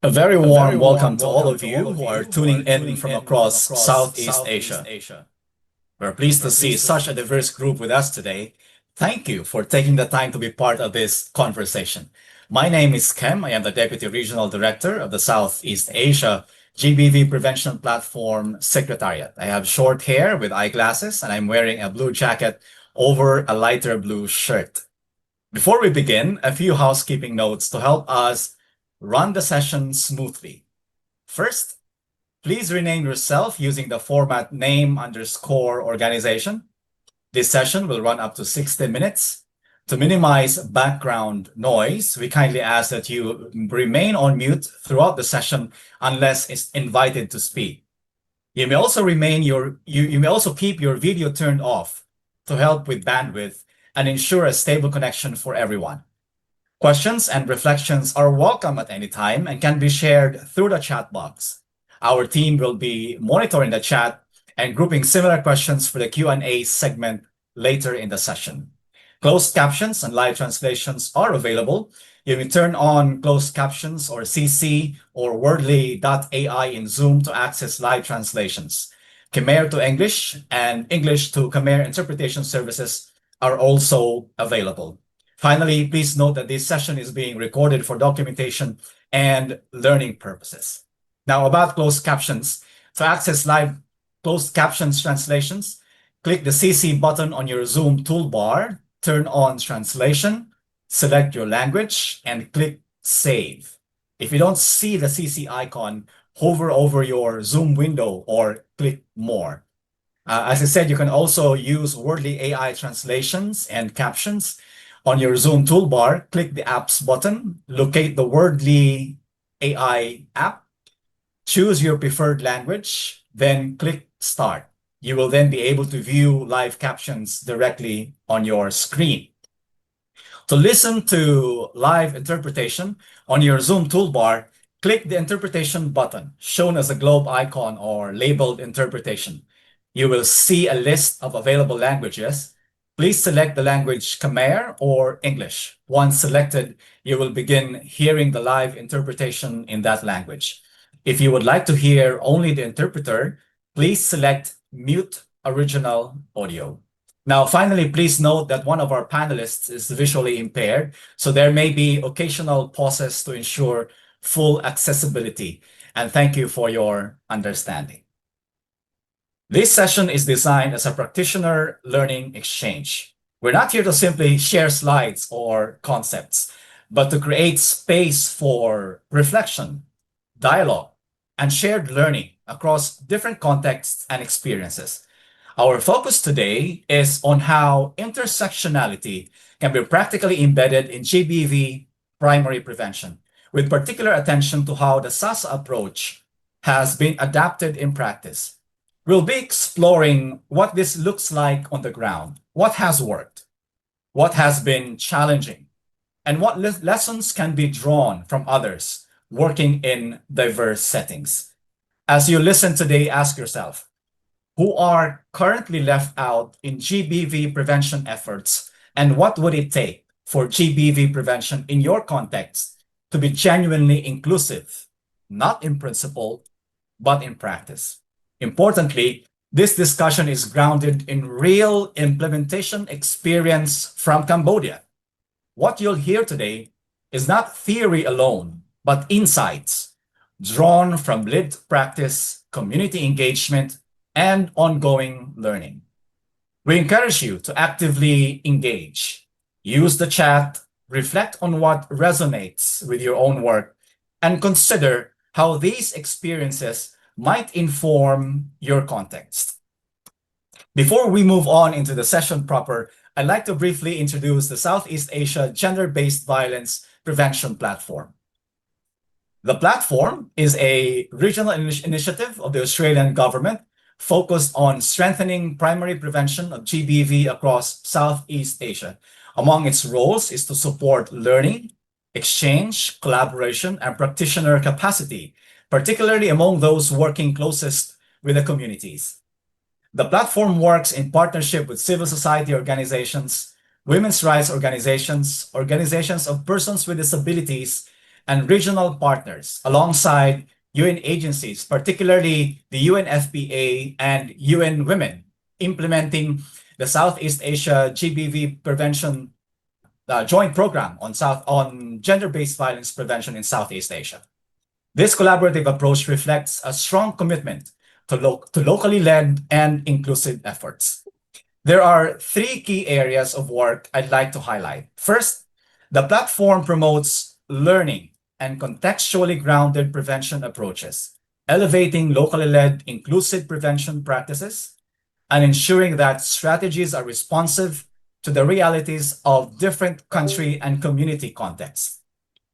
A very warm welcome to all of you who are tuning in from across Southeast Asia. We're pleased to see such a diverse group with us today. Thank you for taking the time to be part of this conversation. My name is Kem. I am the Deputy Regional Director of the Southeast Asia GBV Prevention Platform Secretariat. I have short hair with eyeglasses, and I'm wearing a blue jacket over a lighter blue shirt. Before we begin, a few housekeeping notes to help us run the session smoothly. First, please rename yourself using the format name_organization. This session will run up to 60 minutes. To minimize background noise, we kindly ask that you remain on mute throughout the session unless it's invited to speak. You may also keep your video turned off to help with bandwidth and ensure a stable connection for everyone. Questions and reflections are welcome at any time and can be shared through the chat box. Our team will be monitoring the chat and grouping similar questions for the Q&A segment later in the session. Closed captions and live translations are available. You may turn on closed captions or CC or Wordly.ai in Zoom to access live translations. Khmer to English and English to Khmer interpretation services are also available. Finally, please note that this session is being recorded for documentation and learning purposes. Now, about closed captions. To access live closed captions translations, click the CC button on your Zoom toolbar, turn on translation, select your language, and click Save. If you don't see the CC icon, hover over your Zoom window or click More. As I said, you can also use Wordly AI translations and captions. On your Zoom toolbar, click the Apps button, locate the Wordly AI app, choose your preferred language, then click Start. You will then be able to view live captions directly on your screen. To listen to live interpretation on your Zoom toolbar, click the Interpretation button, shown as a globe icon or labeled Interpretation. You will see a list of available languages. Please select the language Khmer or English. Once selected, you will begin hearing the live interpretation in that language. If you would like to hear only the interpreter, please select Mute Original Audio. Now, finally, please note that one of our panelists is visually impaired, so there may be occasional pauses to ensure full accessibility. And thank you for your understanding. This session is designed as a practitioner learning exchange. We're not here to simply share slides or concepts, but to create space for reflection, dialogue, and shared learning across different contexts and experiences. Our focus today is on how intersectionality can be practically embedded in GBV primary prevention, with particular attention to how the SASA approach has been adapted in practice. We'll be exploring what this looks like on the ground, what has worked, what has been challenging, and what lessons can be drawn from others working in diverse settings. As you listen today, ask yourself, who are currently left out in GBV prevention efforts, and what would it take for GBV prevention in your context to be genuinely inclusive, not in principle, but in practice? Importantly, this discussion is grounded in real implementation experience from Cambodia. What you'll hear today is not theory alone, but insights drawn from lived practice, community engagement, and ongoing learning. We encourage you to actively engage, use the chat, reflect on what resonates with your own work, and consider how these experiences might inform your context. Before we move on into the session proper, I'd like to briefly introduce the Southeast Asia Gender-Based Violence Prevention Platform. The platform is a regional initiative of the Australian government focused on strengthening primary prevention of GBV across Southeast Asia. Among its roles is to support learning, exchange, collaboration, and practitioner capacity, particularly among those working closest with the communities. The platform works in partnership with civil society organizations, women's rights organizations, organizations of persons with disabilities, and regional partners alongside UN agencies, particularly the UNFPA and UN Women, implementing the Southeast Asia GBV prevention joint program on gender-based violence prevention in Southeast Asia. This collaborative approach reflects a strong commitment to locally led and inclusive efforts. There are three key areas of work I'd like to highlight. First, the platform promotes learning and contextually grounded prevention approaches, elevating locally led inclusive prevention practices, and ensuring that strategies are responsive to the realities of different country and community contexts.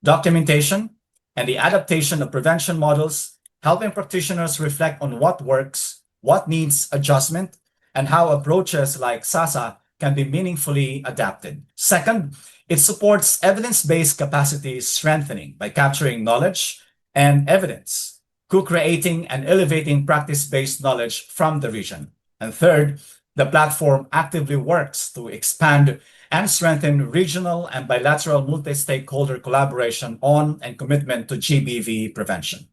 Documentation and the adaptation of prevention models, helping practitioners reflect on what works, what needs adjustment, and how approaches like SASA can be meaningfully adapted. Second, it supports evidence-based capacity strengthening by capturing knowledge and evidence, co-creating and elevating practice-based knowledge from the region. And third, the platform actively works to expand and strengthen regional and bilateral multi-stakeholder collaboration on and commitment to GBV prevention.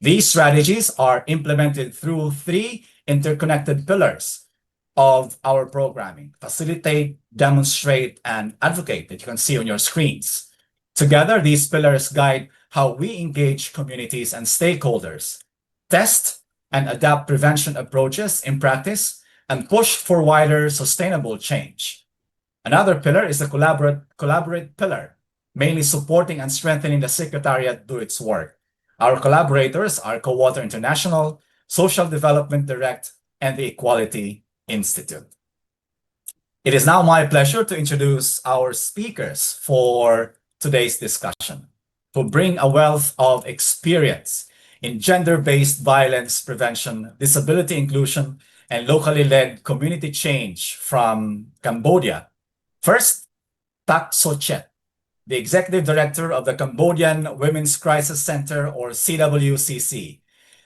These strategies are implemented through three interconnected pillars of our programming: facilitate, demonstrate, and advocate, that you can see on your screens. Together, these pillars guide how we engage communities and stakeholders, test and adapt prevention approaches in practice, and push for wider sustainable change. Another pillar is the collaborate pillar, mainly supporting and strengthening the Secretariat do its work. Our collaborators are Co-Water International, Social Development Direct, and the Equality Institute. It is now my pleasure to introduce our speakers for today's discussion, who bring a wealth of experience in gender-based violence prevention, disability inclusion, and locally led community change from Cambodia. First, Tak Sochet, the Executive Director of the Cambodian Women's Crisis Center, or CWCC.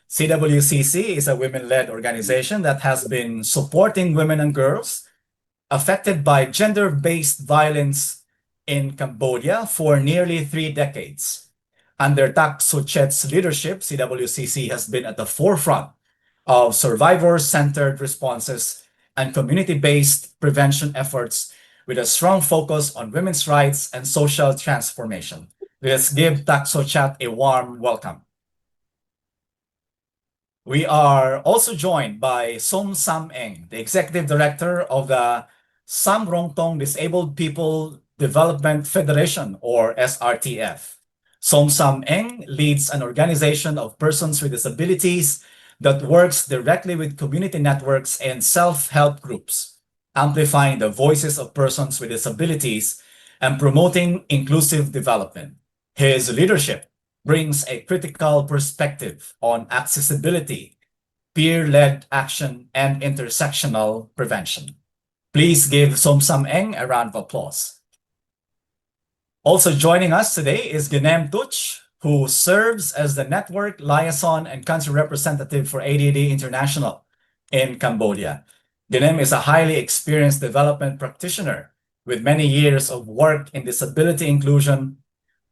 CWCC is a women-led organization that has been supporting women and girls affected by gender-based violence in Cambodia for nearly 3 decades. Under Tak Sochet's leadership, CWCC has been at the forefront of survivor-centered responses and community-based prevention efforts with a strong focus on women's rights and social transformation. Let's give Tak Sochet a warm welcome. We are also joined by Som Sam Eng, the Executive Director of the Samrongtong Disabled People Development Federation, or SRTF. Som Sam Eng leads an organization of persons with disabilities that works directly with community networks and self-help groups, amplifying the voices of persons with disabilities and promoting inclusive development. His leadership brings a critical perspective on accessibility, peer-led action, and intersectional prevention. Please give Som Sam Eng a round of applause. Also joining us today is Ginem Tuch, who serves as the network liaison and country representative for ADD International in Cambodia. Ginem is a highly experienced development practitioner with many years of work in disability inclusion,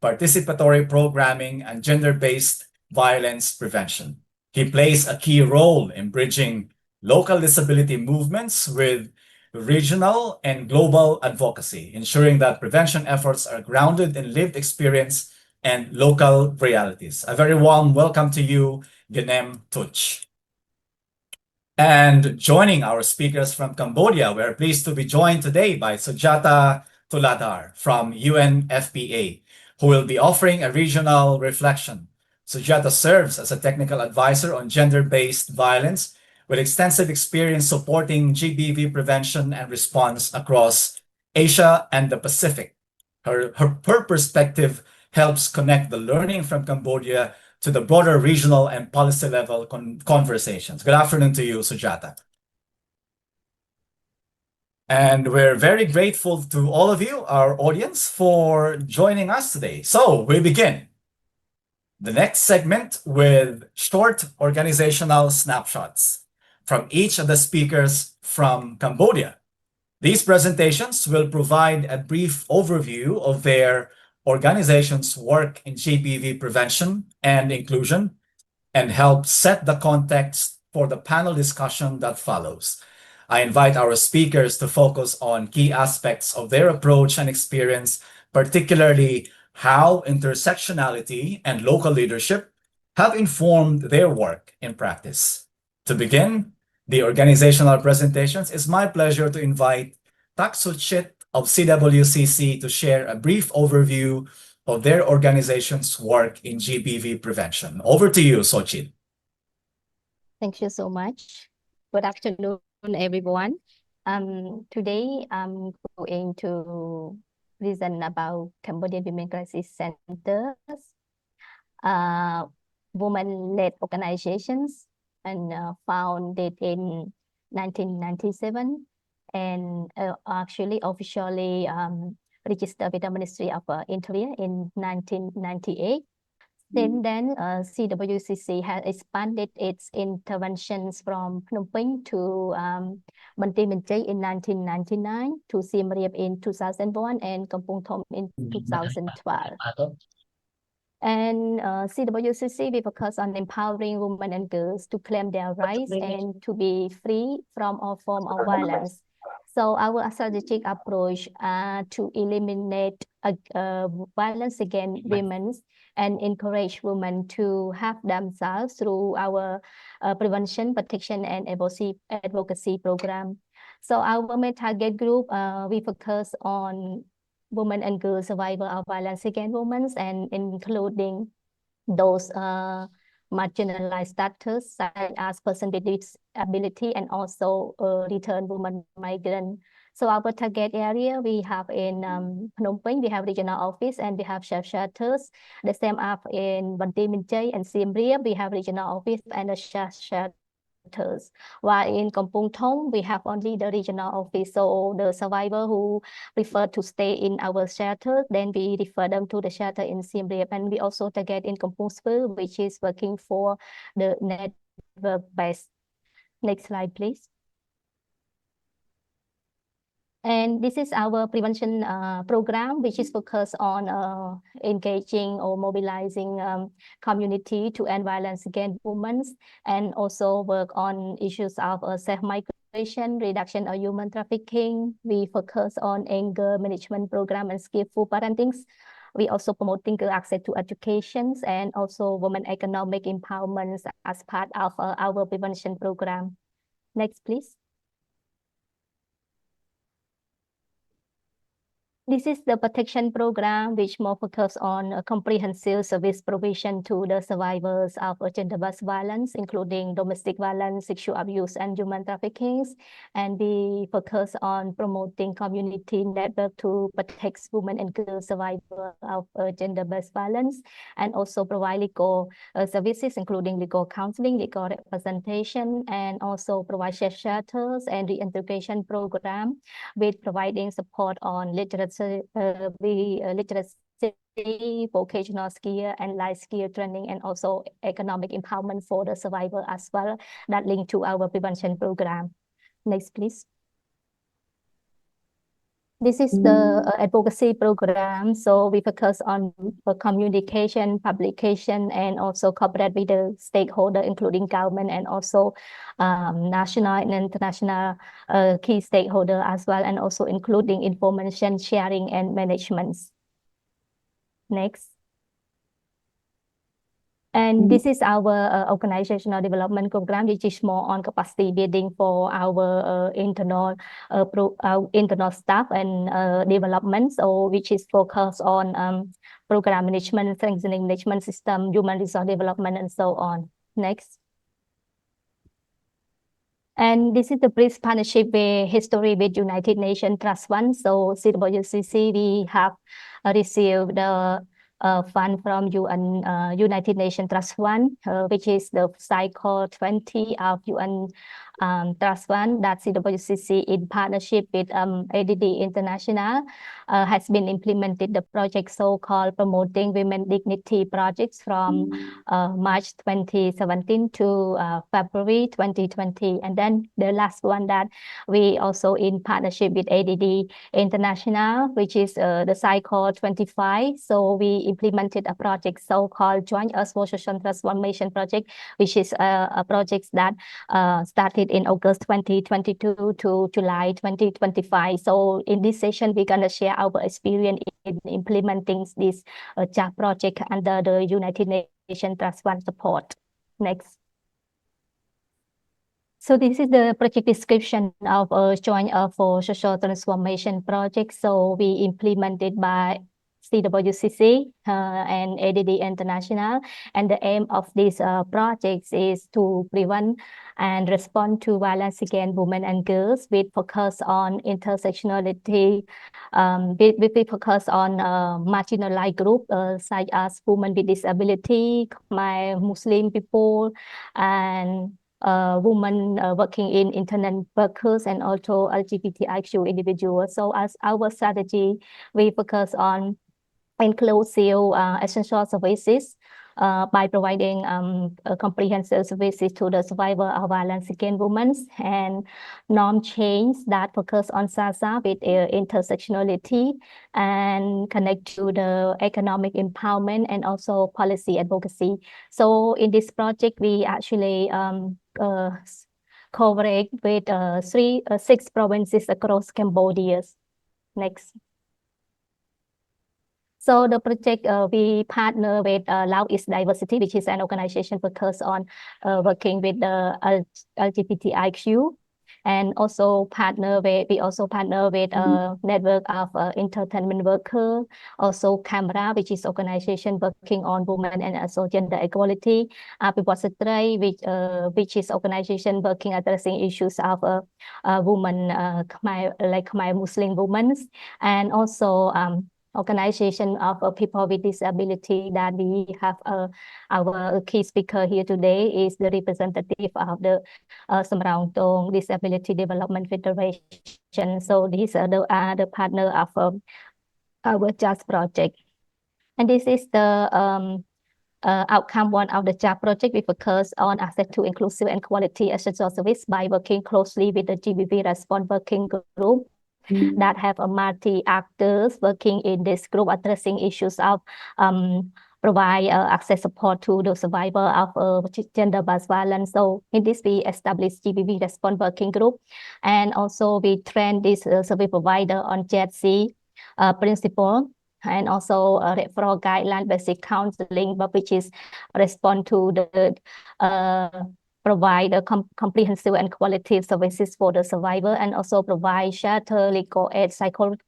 participatory programming, and gender-based violence prevention. He plays a key role in bridging local disability movements with regional and global advocacy, ensuring that prevention efforts are grounded in lived experience and local realities. A very warm welcome to you, Ginem Tuch. And joining our speakers from Cambodia, we're pleased to be joined today by Sujata Tuladar from UNFPA, who will be offering a regional reflection. Sujata serves as a technical advisor on gender-based violence with extensive experience supporting GBV prevention and response across Asia and the Pacific. Her perspective helps connect the learning from Cambodia to the broader regional and policy level conversations. Good afternoon to you, Sujata. And we're very grateful to all of you, our audience, for joining us today. So we begin the next segment with short organizational snapshots from each of the speakers from Cambodia. These presentations will provide a brief overview of their organizations work in GBV prevention and inclusion, and help set the context for the panel discussion that follows. I invite our speakers to focus on key aspects of their approach and experience, particularly how intersectionality and local leadership have informed their work in practice. To begin the organizational presentations, it's my pleasure to invite Tak Suchit of CWCC to share a brief overview of their organization's work in GBV prevention. Over to you, Sochit. Thank you so much. Good afternoon, everyone. Today I'm going to present about Cambodian Women Crisis Centers, women-led organizations, and founded in 1997, and actually officially registered with the Ministry of Interior in 1998. Since then, CWCC has expanded its interventions from Phnom Penh to Banteay Meanchey in 1999, to Siem Reap in 2001, and Kampong Thom in 2012. And CWCC, we focus on empowering women and girls to claim their rights and to be free from all form of violence. So our strategic approach to eliminate violence against women and encourage women to have themselves through our prevention, protection, and advocacy program. So our main target group, we focus on women and girls survivors of violence against women, and including those marginalized status such as person with disability and also return women migrant. So our target area we have in Phnom Penh, we have regional office and we have shelters. The same up in Banteay Meanchey and Siem Reap, we have regional office and a shelters. While in Kampong Thom, we have only the regional office. So the survivor who prefer to stay in our shelter, then we refer them to the shelter in Siem Reap. And we also target in Kampong Spur, which is working for the network base. Next slide, please. And this is our prevention program, which is focused on engaging or mobilizing community to end violence against women, and also work on issues of safe migration, reduction of human trafficking. We focus on anger management program and skillful parenting. We also promoting girl access to education and also women economic empowerment as part of our prevention program. Next, please. This is the protection program, which more focus on a comprehensive service provision to the survivors of gender-based violence, including domestic violence, sexual abuse, and human trafficking. And we focus on promoting community network to protect women and girls survivors of gender-based violence, and also provide legal services, including legal counseling, legal representation, and also provide shelters and reintegration program with providing support on literacy, vocational skill and life skill training, and also economic empowerment for the survivor as well, that link to our prevention program. Next, please. This is the advocacy program. So we focus on communication, publication, and also cooperate with the stakeholder, including government and also national and international key stakeholder as well, and also including information sharing and management. Next. And this is our organizational development program, which is more on capacity building for our internal staff and development, so which is focused on program management, strengthening management system, human resource development, and so on. Next. And this is the brief partnership with history with United Nations Trust Fund. So CWCC, we have received the fund from United Nations Trust Fund, which is the cycle 20 of UN Trust Fund that CWCC in partnership with ADD International has been implemented the project so-called Promoting Women Dignity projects from March 2017 to February 2020. And then the last one that we also in partnership with ADD International, which is the cycle 25. So we implemented a project so-called Joint Us for Social Transformation project, which is a project that started in August 2022 to July 2025. So in this session, we're going to share our experience in implementing this JAP project under the United Nations Trust Fund support. Next. So this is the project description of a Joint for Social Transformation project. So we implemented by CWCC and ADD International. And the aim of this project is to prevent and respond to violence against women and girls with focus on intersectionality, with focus on marginalized groups such as women with disability, my Muslim people, and women working in internet workers, and also LGBTIQ individuals. So as our strategy, we focus on inclusive essential services by providing comprehensive services to the survivor of violence against women, and norm change that focus on SASA with intersectionality and connect to the economic empowerment and also policy advocacy. So in this project, we actually coverage with 6 provinces across Cambodia. Next. So the project, we partner with Lao is Diversity, which is an organization focused on working with the LGBTIQ, and also we also partner with a network of entertainment workers, also Camera, which is organization working on women and also gender equality, which is organization working addressing issues of women, like my Muslim women, and also organization of people with disability that we have. Our key speaker here today is the representative of the Samrongtong Disability Development Federation. So these are the partner of our JAST project. And this is the outcome one of the JAP project. We focus on access to inclusive and quality essential service by working closely with the GBV response working group that have a multi-actors working in this group addressing issues of provide access support to the survivor of gender-based violence. So in this, we established GBV response working group, and also we train this service provider on JC principle, and also referral guideline basic counseling, but which is respond to the provide a comprehensive and quality services for the survivor, and also provide shelter, legal aid, psychological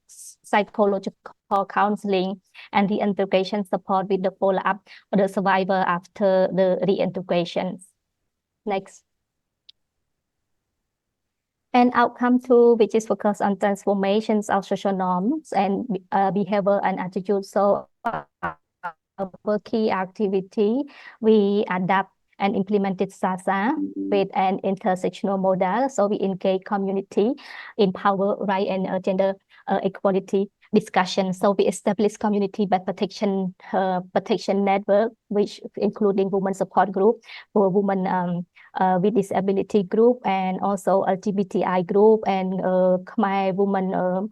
counseling, and reintegration support with the follow-up for the survivor after the reintegration. Next. And outcome 2, which is focused on transformations of social norms and behavior and attitude. So our key activity, we adapt and implemented SASA with an intersectional model. So we engage community, empower right and gender equality discussion. So we established community-based protection network, which including women support group for women with disability group, and also LGBTI group, and Khmer women,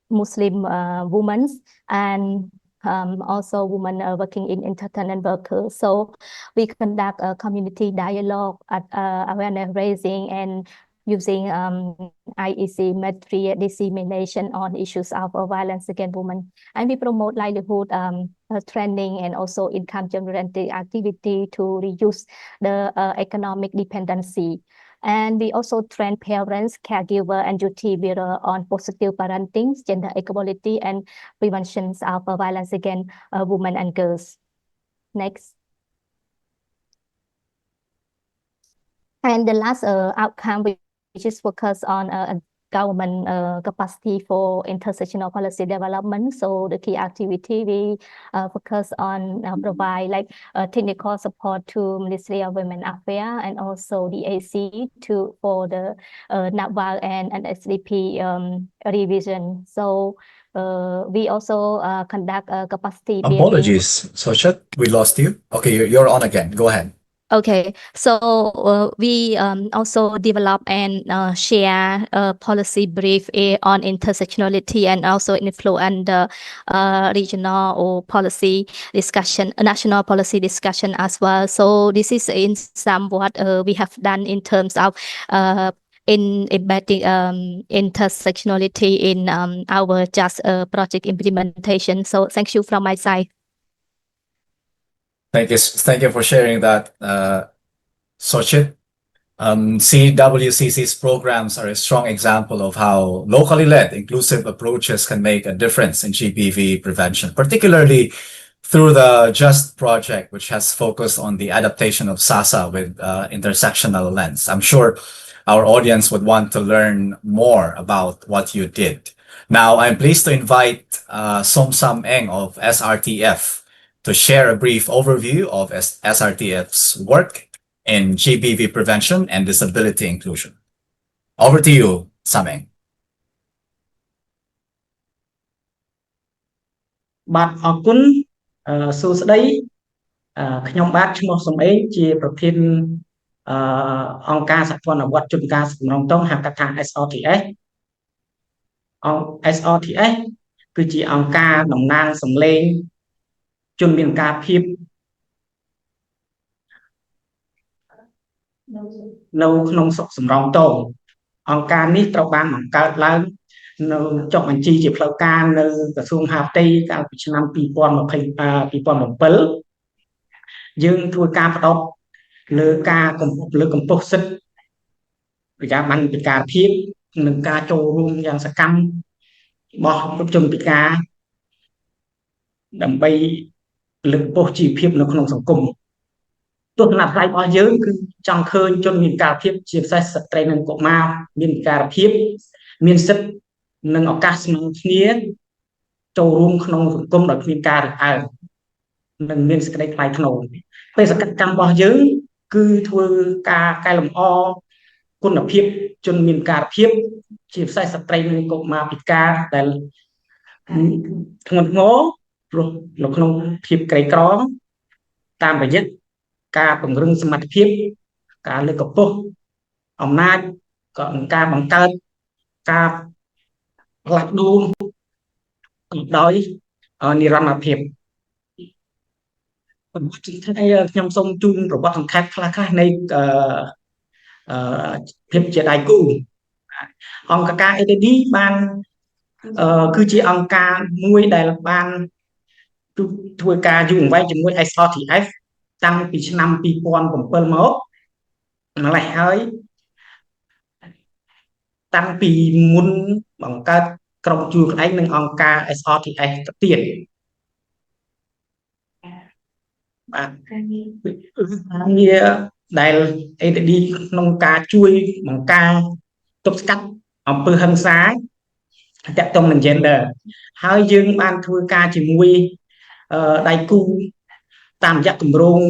Muslim women, and also women working in entertainment workers. So we conduct a community dialogue at awareness raising and using IEC material dissemination on issues of violence against women. And we promote livelihood training and also income generating activity to reduce the economic dependency. And we also train parents, caregiver, and duty bearer on positive parenting, gender equality, and prevention of violence against women and girls. Next. And the last outcome, which is focused on government capacity for intersectional policy development. So the key activity we focus on provide like technical support to Ministry of Women Affairs and also the AC for the NAPWA and SDP revision. So we also conduct capacity building. Apologies, Sochat, we lost you. Okay, you're on again. Go ahead. Okay, so we also develop and share a policy brief on intersectionality and also influence the regional or policy discussion, national policy discussion as well. So this is in some what we have done in terms of in embedding intersectionality in our just project implementation. So thank you from my side. Thank you for sharing that, Sochit. CWCC's programs are a strong example of how locally led inclusive approaches can make a difference in GBV prevention, particularly through the JUST project, which has focused on the adaptation of SASA with intersectional lens. I'm sure our audience would want to learn more about what you did. Now, I'm pleased to invite Som Eng of SRTF to share a brief overview of SRTF's work in GBV prevention and disability inclusion. Over to you, Sameng. បាទអរគុណសួស្តីខ្ញុំបាទឈ្មោះសំអេងជាប្រធានអង្គការសហព័ន្ធអវត្តជនការសំរងតងហៅកាត់ថា SRTF SRTF គឺជាអង្គការតំណាងសម្លេងជនមានការភាពនៅក្នុងស្រុកសំរងតងអង្គការនេះត្រូវបានបង្កើតឡើងនៅចុះបញ្ជីជាផ្លូវការនៅក្រសួងមហាផ្ទៃកាលពីឆ្នាំ2007យើងធ្វើការផ្ដោតលើការលើកកម្ពស់សិទ្ធិប្រជាបានពិការភាពនិងការចូលរួមយ៉ាងសកម្មរបស់ជនពិការដើម្បីលើកកម្ពស់ជីវភាពនៅក្នុងសង្គមទស្សនៈផ្នែករបស់យើងគឺចង់ឃើញជនមានការភាពជាពិសេសស្ត្រីនិងកុមារមានការភាពមានសិទ្ធិនិងឱកាសស្មើគ្នាចូលរួមក្នុងសង្គមដោយគ្មានការរើសអើងនិងមានសេចក្តីថ្លៃថ្នូរបេសកកម្មរបស់យើងគឺធ្វើការកែលម្អគុណភាពជនមានការភាពជាពិសេសស្ត្រីនិងកុមារពិការដែលធ្ងន់ធ្ងរព្រោះនៅក្នុងភាពក្រីក្រតាមរយៈការពង្រឹងសមត្ថភាពការលើកកម្ពស់អំណាចក៏ការបង្កើតការផ្លាស់ប្ដូរដោយនិរន្តរភាពខ្ញុំសូមជូនប្រវត្តិសង្ខេបខ្លះៗនៃភាពជាដៃគូអង្គការ ADD បានគឺជាអង្គការមួយដែលបានធ្វើការយូរអង្វែងជាមួយ SRTF តាំងពីឆ្នាំ2007មកម្លេះហើយតាំងពីមុនបង្កើតក្រុមជួរក្តីនឹងអង្គការ SRTF ទៅទៀតបាទងារដែល ADD ក្នុងការជួយបង្ការទប់ស្កាត់អំពើហិង្សាទាក់ទងនឹង gender ហើយយើងបានធ្វើការជាមួយដៃគូតាមរយៈគម្រោង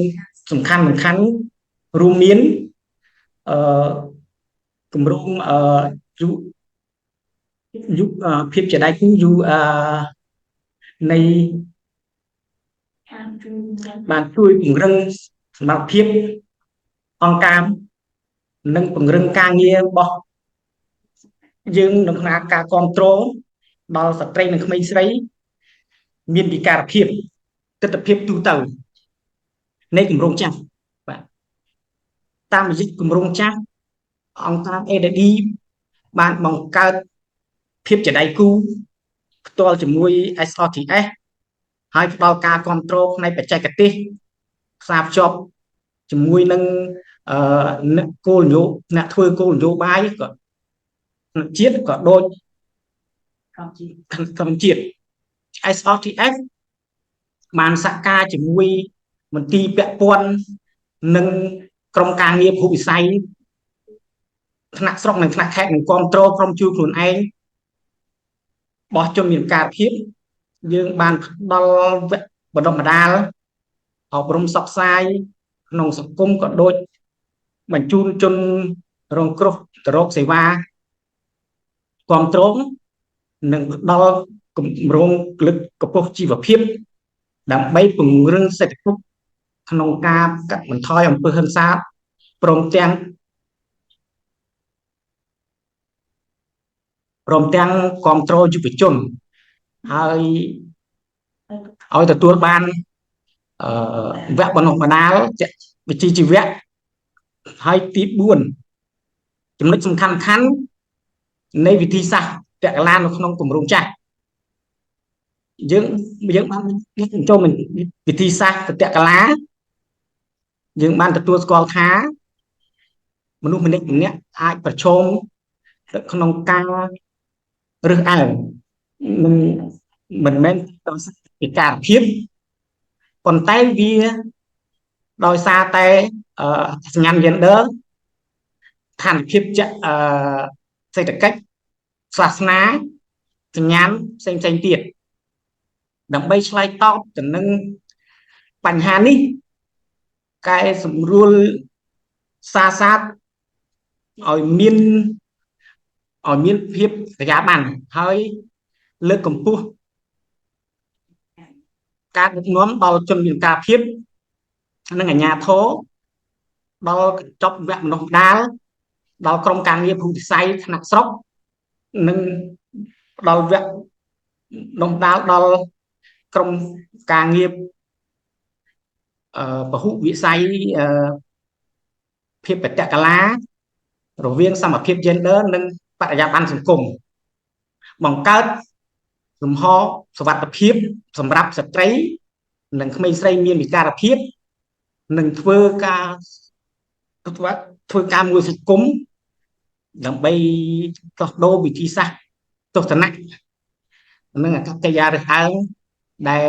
សំខាន់រួមមានគម្រោងភាពជាដៃគូនៃបានជួយពង្រឹងសមត្ថភាពអង្គការនិងពង្រឹងការងាររបស់យើងនៅក្នុងការគ្រប់គ្រងដល់ស្ត្រីនិងក្មេងស្រីមានពិការភាពទស្សនវិជ្ជាទូទៅនៃគម្រោងចាស់បាទតាមរយៈគម្រោងចាស់អង្គការ ADD បានបង្កើតភាពជាដៃគូផ្ទាល់ជាមួយ SRTF ហើយផ្ដល់ការគ្រប់គ្រងផ្នែកបច្ចេកទេសផ្សារភ្ជាប់ជាមួយនឹងអ្នកធ្វើគោលនយោបាយក៏ជាតិក៏ដូចក្រុមជាតិ SRTF បានសហការជាមួយមន្ទីរពាក់ព័ន្ធនិងក្រុមការងារភូមិវិស័យ ថ្នាក់ស្រុកនិងថ្នាក់ខេត្តនឹងគ្រប់គ្រងក្រុមជួយខ្លួនឯងរបស់ជនមានការភាពយើងបានផ្ដល់វគ្គបណ្ដុះបណ្ដាលអប់រំសិក្សាក្នុងសង្គមក៏ដូចបញ្ជូនជនរងគ្រោះទៅរកសេវាគ្រប់គ្រងនិងផ្ដល់គម្រោងលើកកម្ពស់ជីវភាពដើម្បីពង្រឹងសេដ្ឋកិច្ចក្នុងការកាត់បន្ថយអំពើហិង្សាព្រមទាំងគ្រប់គ្រងយុវជនហើយឲ្យទទួលបានវគ្គបណ្ដុះបណ្ដាលវិជ្ជាជីវៈហើយទី4ចំណុចសំខាន់នៃវិធីសាស្ត្រតកលានៅក្នុងគម្រោងចាស់យើងបានចូលវិធីសាស្ត្រតកលាយើងបានទទួលស្គាល់ថាមនុស្សម្នាក់អាចប្រឈមក្នុងការរើសអើងមិនមែនដោយសារពិការភាពប៉ុន្តែវាដោយសារតែសញ្ញាណ gender ឋានភាពសេដ្ឋកិច្ចសាសនាសញ្ញាណផ្សេងទៀតដើម្បីឆ្លើយតបទៅនឹងបញ្ហានេះកែសម្រួលសាឲ្យមានភាពប្រយាបានហើយលើកកម្ពស់ការដឹកនាំដល់ជនមានការភាពនិងអាជ្ញាធរដល់កញ្ចប់វគ្គបណ្ដុះបណ្ដាលដល់ក្រុមការងារភូមិវិស័យថ្នាក់ស្រុកនិងដល់វគ្គបណ្ដុះបណ្ដាលដល់ក្រុមការងារពហុវិស័យភាពបដិកលារវាងសមភាព gender និងបរិយាបន្នសង្គមបង្កើតលំហសុវត្ថិភាពសម្រាប់ស្ត្រីនិងក្មេងស្រីមានវិការភាពនិងធ្វើការមួយសង្គមដើម្បីដោះដូរវិធីសាស្ត្រទស្សនៈនិងអកប្បកិរិយារើសអើងដែ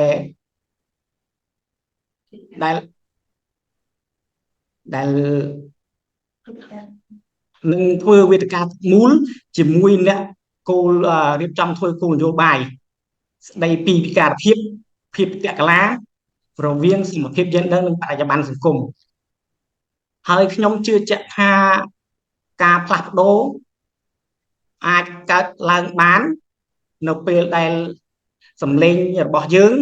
លនឹងធ្វើវេទិកាមូលជាមួយអ្នកគោលរៀបចំធ្វើគោលនយោបាយស្ដីពីវិការភាពភាពតកលារវាងសមភាព gender និងបរិយាបន្នសង្គមហើយខ្ញុំជឿជាក់ថាការផ្លាស់ប្ដូរអាចកើតឡើងបាននៅពេលដែលសម្លេងរបស់យើង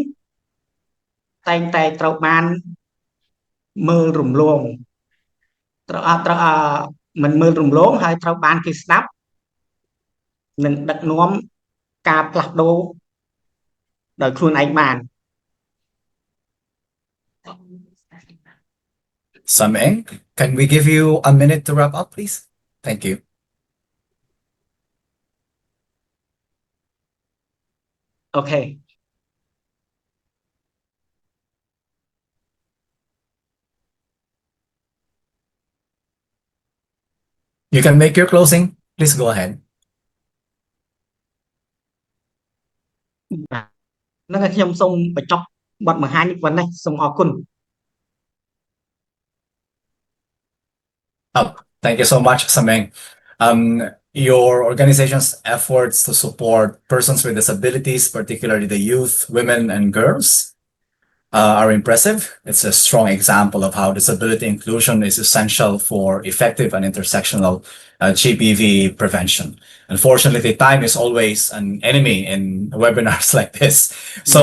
តែងតែត្រូវបានមើលរំលងមិនមើលរំលងហើយត្រូវបានគេស្ដាប់និងដឹកនាំការផ្លាស់ប្ដូរដោយខ្លួនឯងបាន Sameng, can we give you a minute to wrap up, please? Thank you. Okay. You can make your closing. Please go ahead. នឹងខ្ញុំសូមបញ្ចប់បទបង្ហាញនេះប៉ុណ្ណេះសូមអរគុណ Thank you so much, Sameng. Your organization's efforts to support persons with disabilities, particularly the youth, women, and girls, are impressive. It's a strong example of how disability inclusion is essential for effective and intersectional GBV prevention. Unfortunately, time is always an enemy in webinars like this. So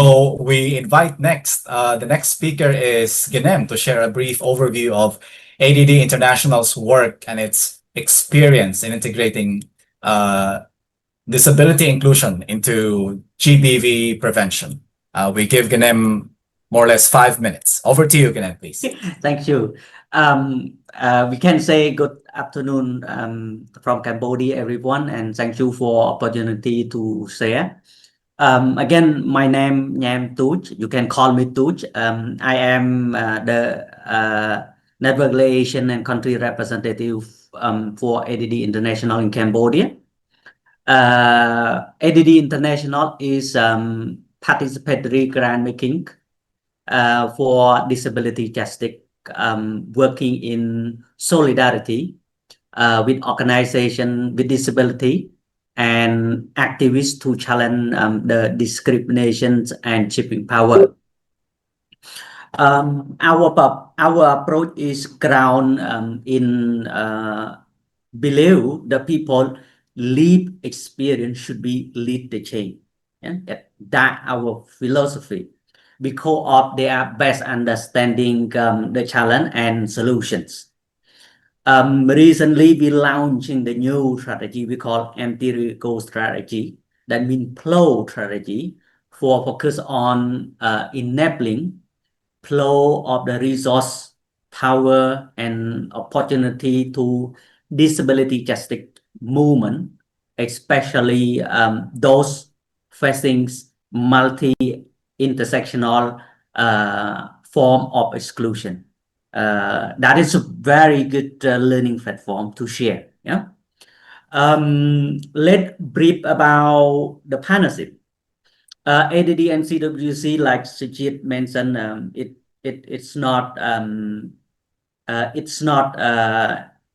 we invite the next speaker is Ginem to share a brief overview of ADD International's work and its experience in integrating disability inclusion into GBV prevention. We give Ginem more or less 5 minutes. Over to you, Ginem, please. Thank you. We can say good afternoon from Cambodia, everyone, and thank you for opportunity to share. Again, my name Nham Tuch. You can call me Tuch. I am the Network Relation and Country Representative for ADD International in Cambodia. ADD International is participatory grant making for disability justice, working in solidarity with organization with disability and activists to challenge the discriminations and shipping power. Our approach is ground in below the people lived experience should be lead the change. And that our philosophy because of their best understanding the challenge and solutions. Recently we launching the new strategy we call empirical strategy, that means flow strategy, for focus on enabling flow of the resource, power, and opportunity to disability justice movement, especially those facing multi-intersectional form of exclusion. That is a very good learning platform to share. Yeah. Let's brief about the partnership. ADD and CWC, like Sujit mentioned, it's not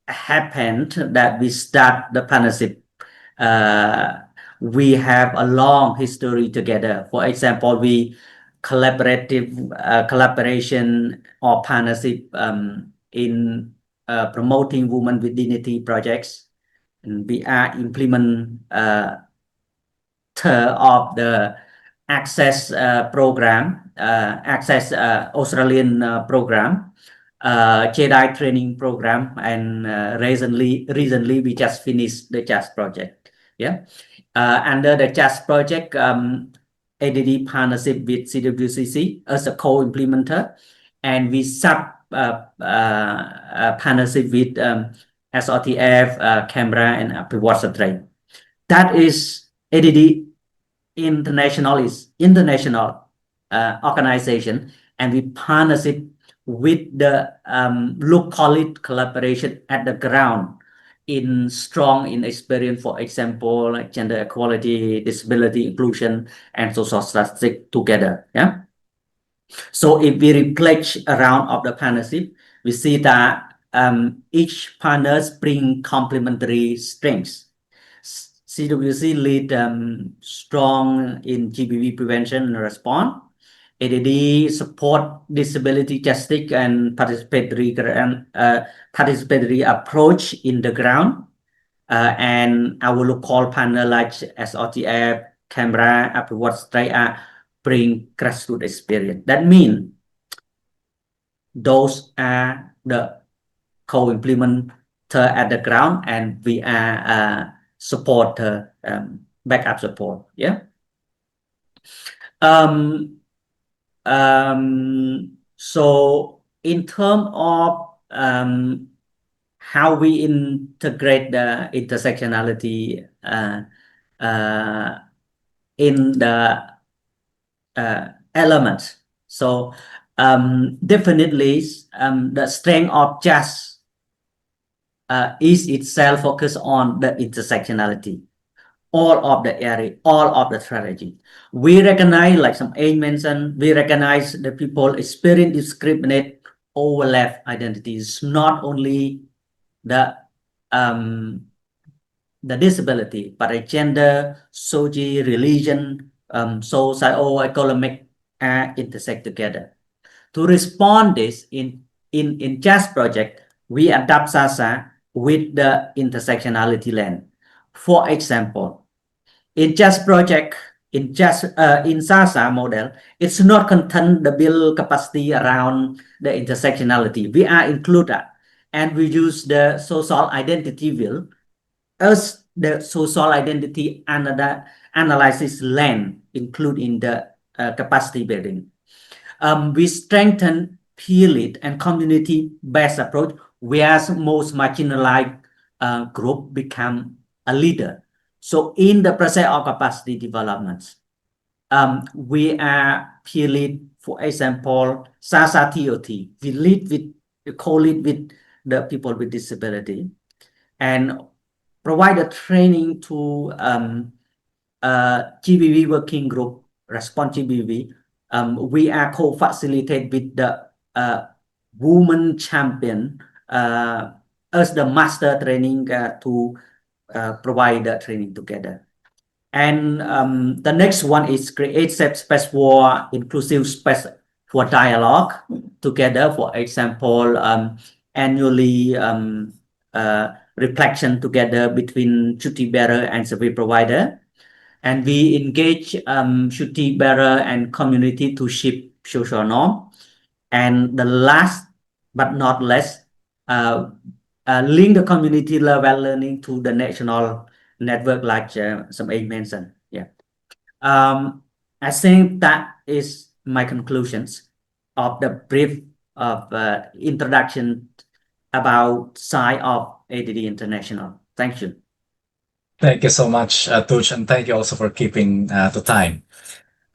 happened that we start the partnership. We have a long history together. For example, we collaboration or partnership in promoting women with dignity projects, and we are implement of the access program, access Australian program, JEDI training program, and recently we just finished the JAS project. Yeah, under the JAS project, ADD partnership with CWCC as a co-implementer, and we partnership with SRTF, Canberra, and Upward. That is ADD international organization, and we partnership with the local collaboration at the ground in experience, for example, like gender equality, disability inclusion, and social statistics together. Yeah. So if we reflect around of the partnership, we see that each partners bring complementary strengths. CWC lead strong in GBV prevention and response. ADD support disability justice and participatory approach in the ground. And our local partner like SRTF, Canberra, Upward bring grassroots experience. That means those are the co-implementer at the ground, and we are support backup support. Yeah. So in terms of how we integrate the intersectionality in the elements, so definitely the strength of JAS is itself focused on the intersectionality, all of the area, all of the strategy. We recognize, like some A mentioned, we recognize the people experience discriminate overlap identities, not only the disability, but a gender, social, religion, socio-economic intersect together. To respond this in JAS project, we adapt SASA with the intersectionality lens. For example, in JAS project, in SASA model, it's not contain the build capacity around the intersectionality. We are included, and we use the social identity wheel as the social identity analysis lens include in the capacity building. We strengthen peer-led and community-based approach, whereas most marginalized group become a leader. So in the process of capacity development, we are peer-led. For example, SASA TOT, we lead with, co-lead with the people with disability, and provide a training to GBV working group, Response GBV. We are co-facilitate with the woman champion us the master training to provide the training together. And the next one is create safe space for inclusive space for dialogue together. For example, annually reflection together between duty bearer and service provider. And we engage duty bearer and community to shape social norm. And the last but not less, link the community level learning to the national network, like some A mentioned. Yeah. I think that is my conclusions of the brief of introduction about side of ADD International. Thank you. Thank you so much, Tuj, and thank you also for keeping the time.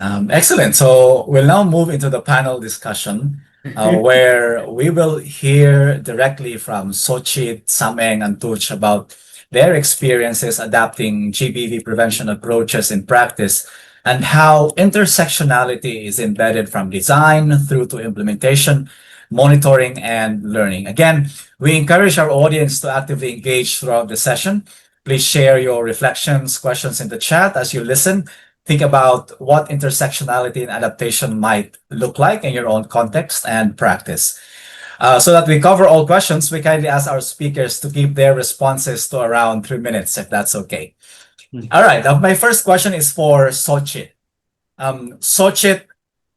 Excellent. So we'll now move into the panel discussion, where we will hear directly from Sochit, Sameng, and Tuj about their experiences adapting GBV prevention approaches in practice and how intersectionality is embedded from design through to implementation, monitoring, and learning. Again, we encourage our audience to actively engage throughout the session. Please share your reflections, questions in the chat as you listen. Think about what intersectionality and adaptation might look like in your own context and practice. So that we cover all questions, we kindly ask our speakers to keep their responses to around 3 minutes, if that's okay. All right, now my first question is for Sochit. Sochit,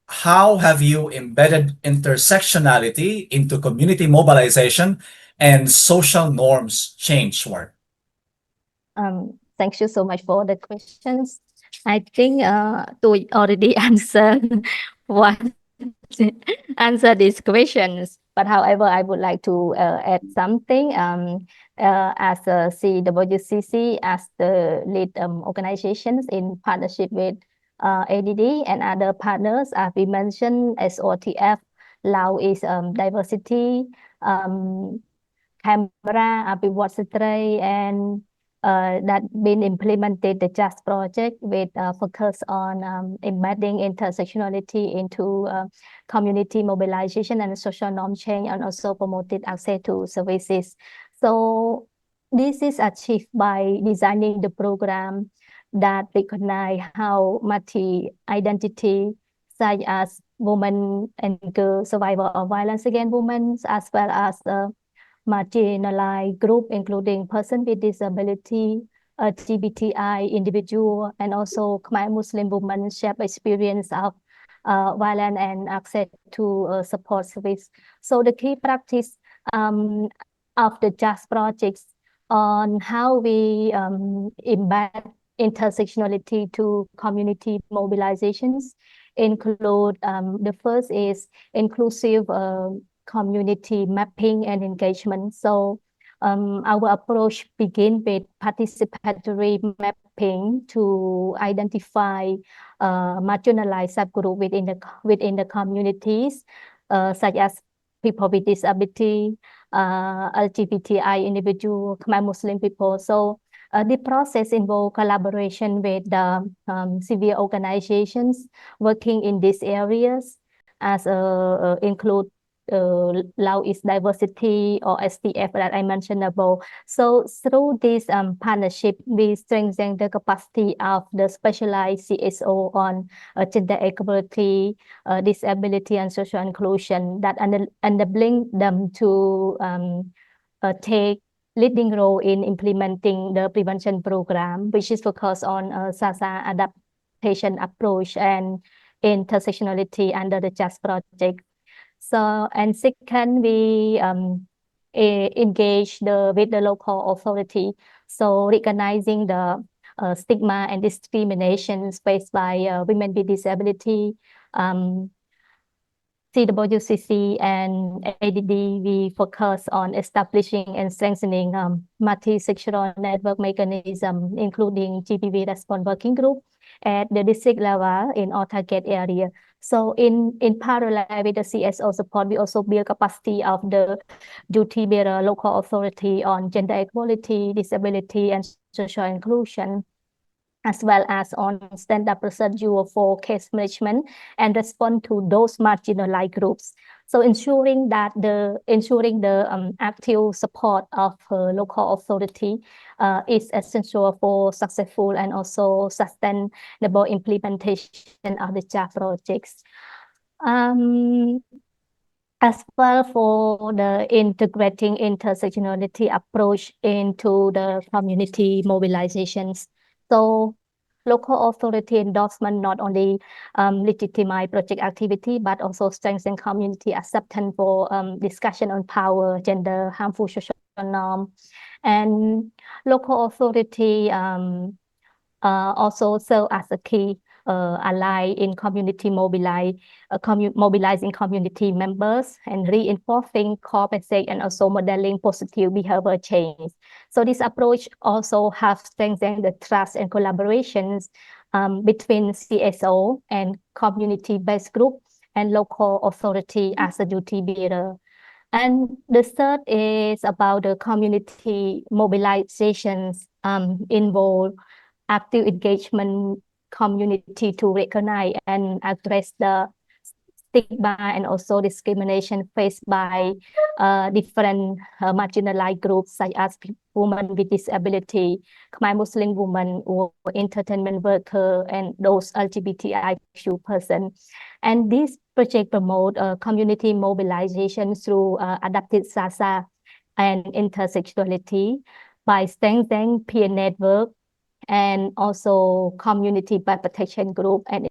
how have you embedded intersectionality into community mobilization and social norms change work? Thank you so much for the questions. I think to already answered answer these questions, but however, I would like to add something. As a CWCC, as the lead organizations in partnership with ADD and other partners, as we mentioned, SRTF, Lao is diversity, camera, and that been implemented the JUST project with focus on embedding intersectionality into community mobilization and social norm change, and also promoted access to services. So this is achieved by designing the program that recognize how multi-identity, such as women and girl survivor of violence against women, as well as marginalized group, including person with disability, LGBTI individual, and also Khmer Muslim women share experience of violence and access to support service. So the key practice of the JUST projects on how we embed intersectionality to community mobilizations include the first is inclusive community mapping and engagement. So our approach begins with participatory mapping to identify marginalized subgroup within the communities, such as people with disability, LGBTI individual, Khmer Muslim people. So the process involves collaboration with the civil organizations working in these areas, as include Lao is diversity or STF that I mentioned above. So through this partnership, we strengthen the capacity of the specialized CSO on gender equality, disability, and social inclusion, that enabling them to take leading role in implementing the prevention program, which is focused on SASA adaptation approach and intersectionality under the JUST project. So, and second, we engage with the local authority. So recognizing the stigma and discrimination faced by women with disability, CWCC and ADD, we focus on establishing and strengthening multi-sectoral network mechanism, including GBV response working group at the district level in all target area. So in parallel with the CSO support, we also build capacity of the duty bearer local authority on gender equality, disability, and social inclusion, as well as on standard procedure for case management and respond to those marginalized groups. So ensuring the active support of local authority is essential for successful and also sustainable implementation of the JAP projects. As well for the integrating intersectionality approach into the community mobilizations. So local authority endorsement not only legitimize project activity, but also strengthen community acceptance for discussion on power, gender, harmful social norm. And local authority also serve as a key ally in community mobilizing community members and reinforcing core message and also modeling positive behavior change. So this approach also has strengthened the trust and collaborations between CSO and community-based group and local authority as a duty bearer. And the third is about the community mobilizations involve active engagement community to recognize and address the stigma and also discrimination faced by different marginalized groups such as women with disability, Khmer Muslim women, or entertainment worker, and those LGBTIQ persons. And this project promote community mobilization through adapted SASA and intersectionality by strengthening peer network and also community protection group and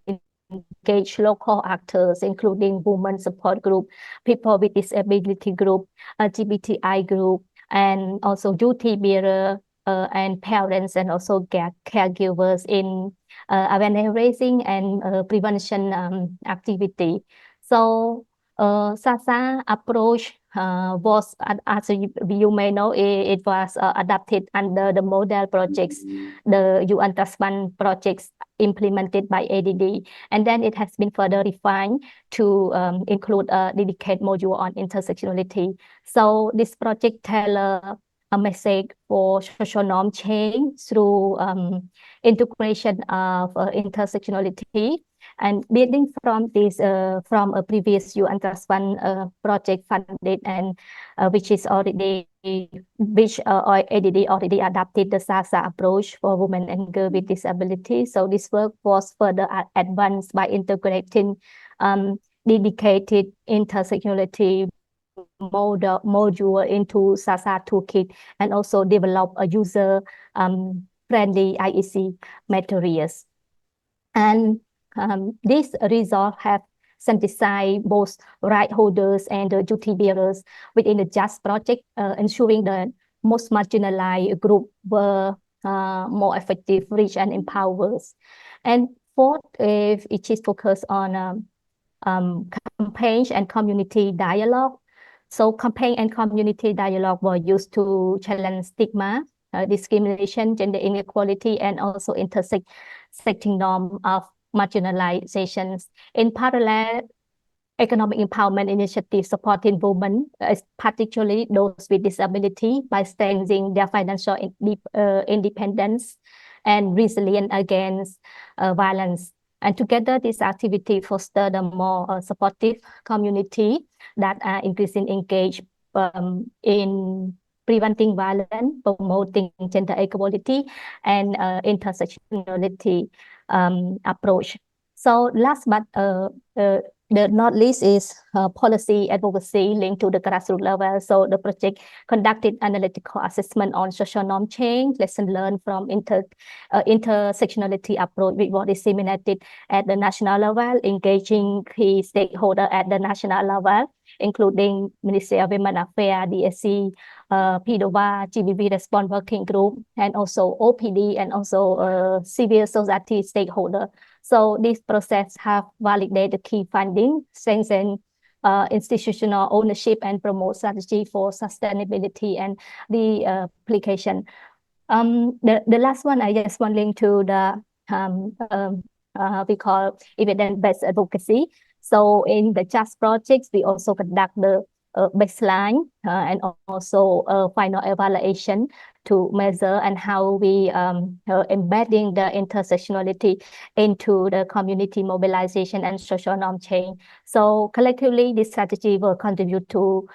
engage local actors, including women support group, people with disability group, LGBTI group, and also duty bearer and parents and also caregivers in awareness raising and prevention activity. So SASA approach was, as you may know, it was adapted under the model projects, the UN Trust Fund projects implemented by ADD. And then it has been further refined to include a dedicated module on intersectionality. So this project tailor a message for social norm change through integration of intersectionality. And building from this, from a previous UN Trust Fund project funded and which ADD already adopted the SASA approach for women and girls with disability. So this work was further advanced by integrating dedicated intersectionality module into SASA toolkit and also develop a user friendly IEC materials. And these results have synthesized both right holders and the duty bearers within the JUST project, ensuring the most marginalized group were more effective, reach, and empowered. And fourth, it is focused on campaigns and community dialogue. So campaign and community dialogue were used to challenge stigma, discrimination, gender inequality, and also intersecting norm of marginalizations. In parallel, economic empowerment initiatives supporting women, particularly those with disability, by strengthening their financial independence and resilience against violence. And together, this activity fostered a more supportive community that are increasingly engaged in preventing violence, promoting gender equality, and intersectionality approach. So last but the not least is policy advocacy linked to the grassroots level. So the project conducted analytical assessment on social norm change, lesson learned from intersectionality approach, which was disseminated at the national level, engaging key stakeholders at the national level, including Ministry of Women Affairs, DSC, PDOVA, GBV Response Working Group, and also OPD, and also civil society stakeholder. So this process have validated the key finding, strengthen institutional ownership, and promote strategy for sustainability and the application. The last one, I just want to link to the we call evidence-based advocacy. So in the JUST projects, we also conduct the baseline and also final evaluation to measure and how we embedding the intersectionality into the community mobilization and social norm change. So collectively, this strategy will contribute to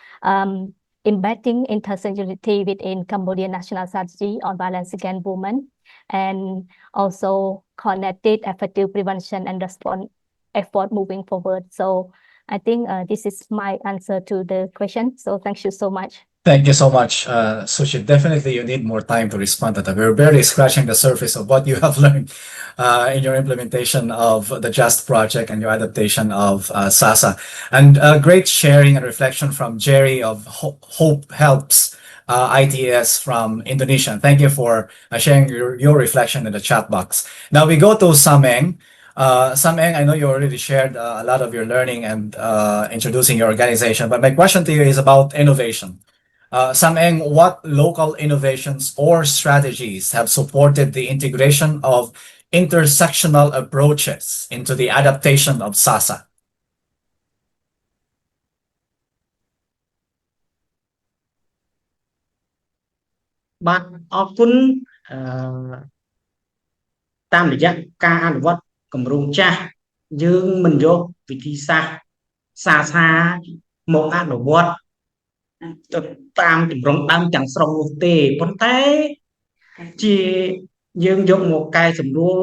embedding intersectionality within Cambodian national strategy on violence against women, and also connected effective prevention and response effort moving forward. So I think this is my answer to the question. So thank you so much. Thank you so much, Sushi. Definitely, you need more time to respond to that. We're barely scratching the surface of what you have learned in your implementation of the JUST project and your adaptation of SASA. And great sharing and reflection from Jerry of Hope Helps ITS from Indonesia. Thank you for sharing your reflection in the chat box. Now we go to Sameng. Sameng, I know you already shared a lot of your learning and introducing your organization, but my question to you is about innovation. Sameng, what local innovations or strategies have supported the integration of intersectional approaches into the adaptation of SASA? Bạn ở kun tamរយៈការអនុវត្តគម្រោងចាស់យើងមិនយកវិធីសាស្ត្រសាសាមកអនុវត្តទៅតាមជំរងដើមទាំងស្រុងនោះទេប៉ុន្តែជាយើងយកមកកែសម្រួល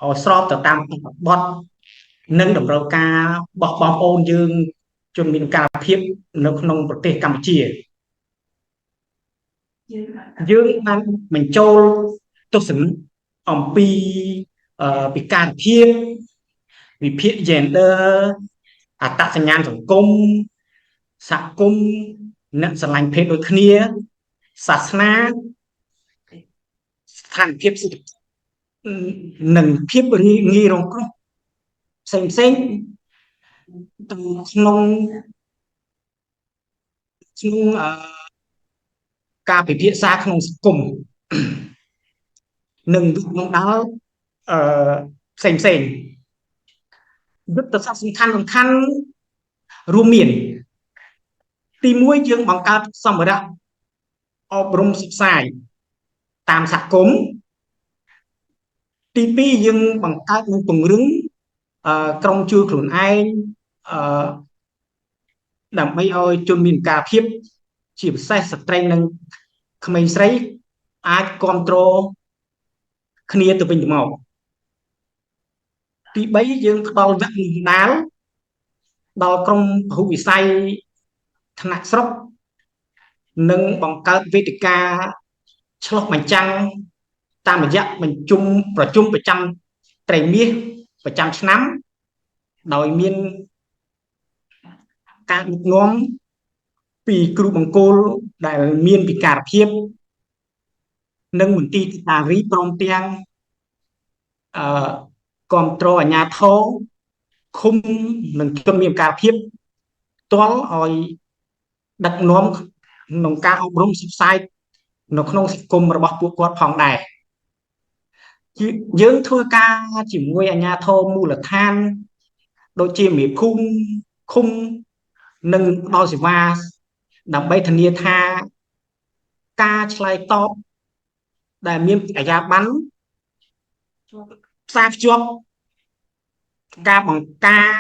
ឲ្យស្របទៅតាមបទនិងតម្រូវការរបស់បងប្អូនយើងជនមានការភាពនៅក្នុងប្រទេសកម្ពុជាយើងបានបញ្ចូលទស្សនៈអំពីពិការភាពវិភាគ gender អត្តសញ្ញាណសង្គមសហគមន៍អ្នកស្រឡាញ់ភេទដូចគ្នាសាសនាស្ថានភាពសេដ្ឋកិច្ចនិងភាពងាយរងគ្រោះផ្សេងទៅក្នុងការពិភាក្សាក្នុងសង្គមនិងវិបត្តិដល់ផ្សេងយុទ្ធសាស្ត្រសំខាន់រួមមានទី1យើងបង្កើតសម្ភារៈអប់រំសិក្សាតាមសហគមន៍ទី2យើងបង្កើតនិងពង្រឹងក្រុមជួយខ្លួនឯងដើម្បីឲ្យជនមានការភាពជាពិសេសស្ត្រីនិងក្មេងស្រីអាចគ្រប់គ្រងគ្នាទៅវិញទៅមកទី3យើងផ្ដល់វគ្គបណ្ដាលដល់ក្រុមពហុវិស័យថ្នាក់ស្រុកនិងបង្កើតវេទិកាឆ្លុះបញ្ចាំងតាមរយៈប្រជុំប្រចាំត្រីមាសប្រចាំឆ្នាំដោយមានការដឹកនាំពីគ្រូបង្គោលដែលមានពិការភាពនិងមន្ទីរតារីព្រមទាំងគ្រប់គ្រងអាជ្ញាធរឃុំនិងជនមានការភាពផ្ទាល់ឲ្យដឹកនាំក្នុងការអប់រំសិក្សានៅក្នុងសង្គមរបស់ពួកគាត់ផងដែរយើងធ្វើការជាមួយអាជ្ញាធរមូលដ្ឋានដូចជាមេភូមិឃុំនិងផ្ដល់សេវាដើម្បីធានាថាការឆ្លើយតបដែលមានអាជ្ញាប័ណ្ណផ្សារភ្ជាប់ការបង្ការ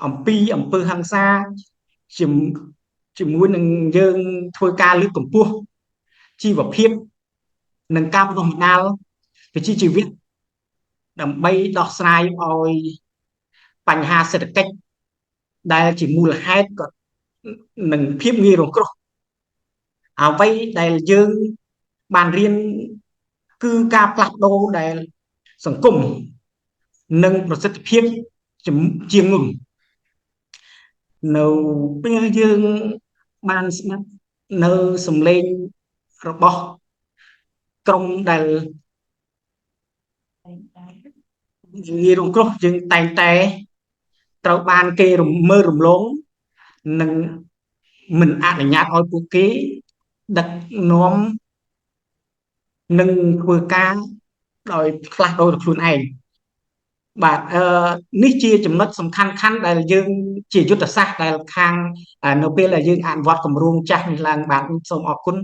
អំពីអំពើហិង្សាជាមួយនឹងយើងធ្វើការលើកកម្ពស់ជីវភាពនិងការបណ្ដុះបណ្ដាលវិជ្ជាជីវៈដើម្បីដោះស្រាយឲ្យបញ្ហាសេដ្ឋកិច្ចដែលជាមូលហេតុក៏នឹងភាពងាយរងគ្រោះអ្វីដែលយើងបានរៀនគឺការផ្លាស់ប្ដូរដែលសង្គមនិងប្រសិទ្ធភាពជាងមុននៅពេលយើងបានស្ដាប់នៅសំឡេងរបស់ក្រុមដែលងាយរងគ្រោះយើងតែងតែត្រូវបានគេមើលរំលងនិងមិនអនុញ្ញាតឲ្យពួកគេដឹកនាំនិងធ្វើការដោយផ្លាស់ប្ដូរខ្លួនឯងបាទនេះជាចំណុចសំខាន់ដែលយើងជាយុទ្ធសាស្ត្រដែលខាងនៅពេលដែលយើងអនុវត្តគម្រោងចាស់នេះឡើងបាទសូមអរគុណ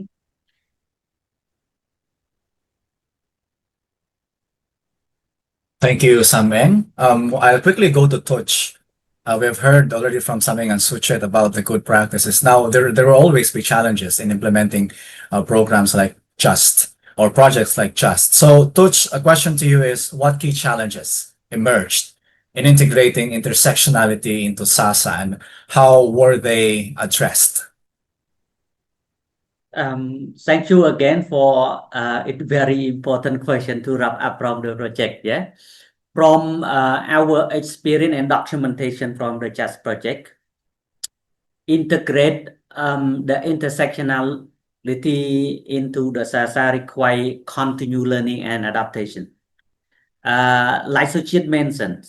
Thank you, Sameng. I'll quickly go to Touch. We've heard already from Sameng and Suchet about the good practices. Now, there will always be challenges in implementing programs like Just or projects like Just. So, Touch, a question to you is, what key challenges emerged in integrating intersectionality into SASA, and how were they addressed? Thank you again for a very important question to wrap up from the project. Yeah, from our experience and documentation from the Just project, integrate the intersectionality into the SASA require continued learning and adaptation. Like Suchit mentioned,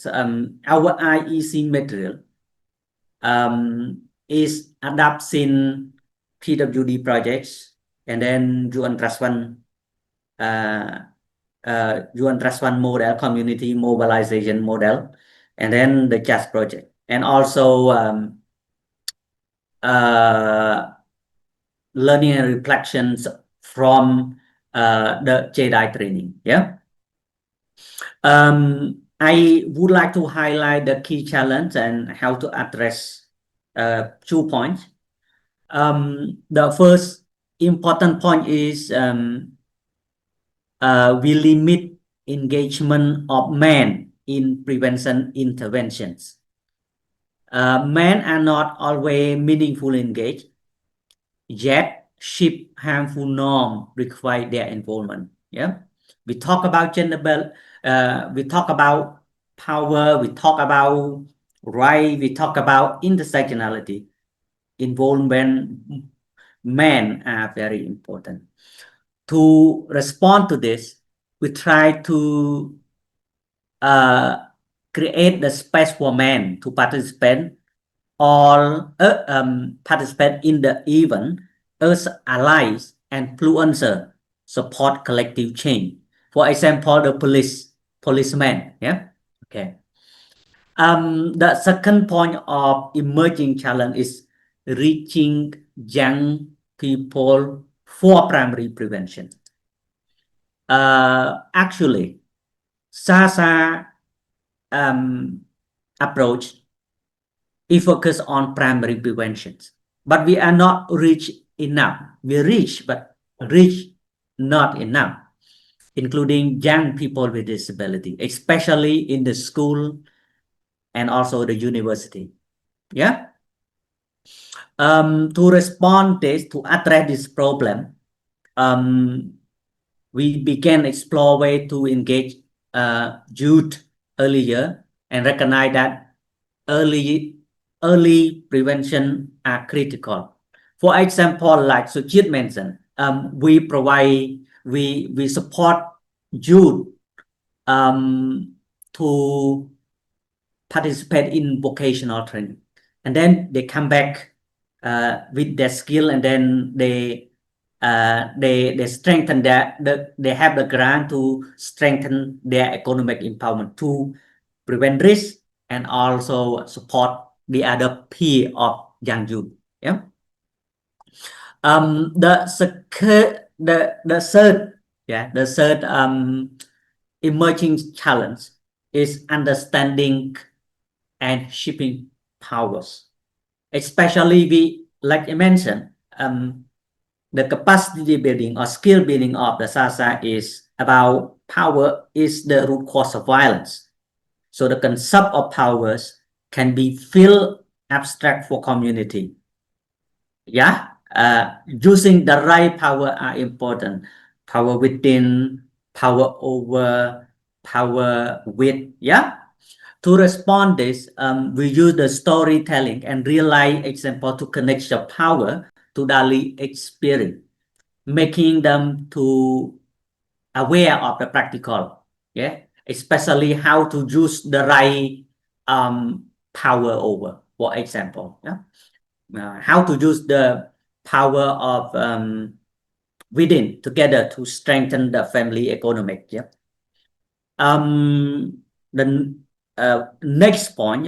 our IEC material is adapting PWD projects, and then UN Trust One model, community mobilization model, and then the Just project, and also learning and reflections from the JEDI training. Yeah. I would like to highlight the key challenge and how to address 2 points. The first important point is we limit engagement of men in prevention interventions. Men are not always meaningfully engaged, yet shift harmful norms require their involvement. Yeah, we talk about gender, we talk about power, we talk about right, we talk about intersectionality. Involvement, men are very important. To respond to this, we try to create the space for men to participate participate in the event as allies and influencers support collective change. For example, the policemen. Yeah. Okay. The second point of emerging challenge is reaching young people for primary prevention. Actually, SASA approach is focused on primary preventions, but we are not rich enough. We reach, but reach not enough, including young people with disability, especially in the school and also the university. Yeah. To respond this, to address this problem, we began explore way to engage youth earlier and recognize that early prevention are critical. For example, like Sujit mentioned, we support youth to participate in vocational training, and then they come back with their skill, and then they strengthen they have the grant to strengthen their economic empowerment, to prevent risk and also support the other peer of young youth. Yeah. The third emerging challenge is understanding and shaping powers. Especially like I mentioned, the capacity building or skill building of the SASA is about power is the root cause of violence. So the concept of powers can be feel abstract for community. Yeah, using the right power are important. Power within, power over, power with. Yeah. To respond this, we use the storytelling and real life example to connect the power to daily experience, making them to aware of the practical. Yeah, especially how to use the right power over. For example, yeah, how to use the power of within together to strengthen the family economic. Yeah. The next point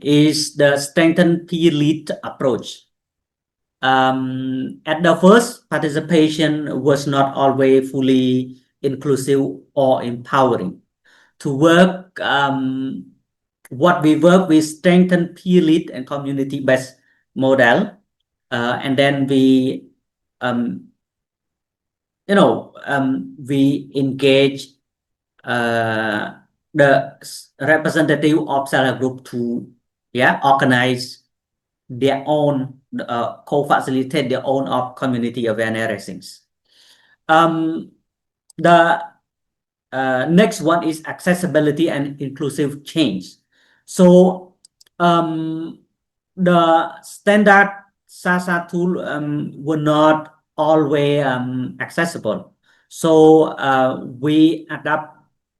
is the strengthened peer lead approach. At the first, participation was not always fully inclusive or empowering. to work. What we work, we strengthen peer lead and community-based model, and then we we engage the representative of self-help group to organize their own, co-facilitate their own of community awareness things. The next one is accessibility and inclusive change. So the standard SASA tool were not always accessible. So we adapt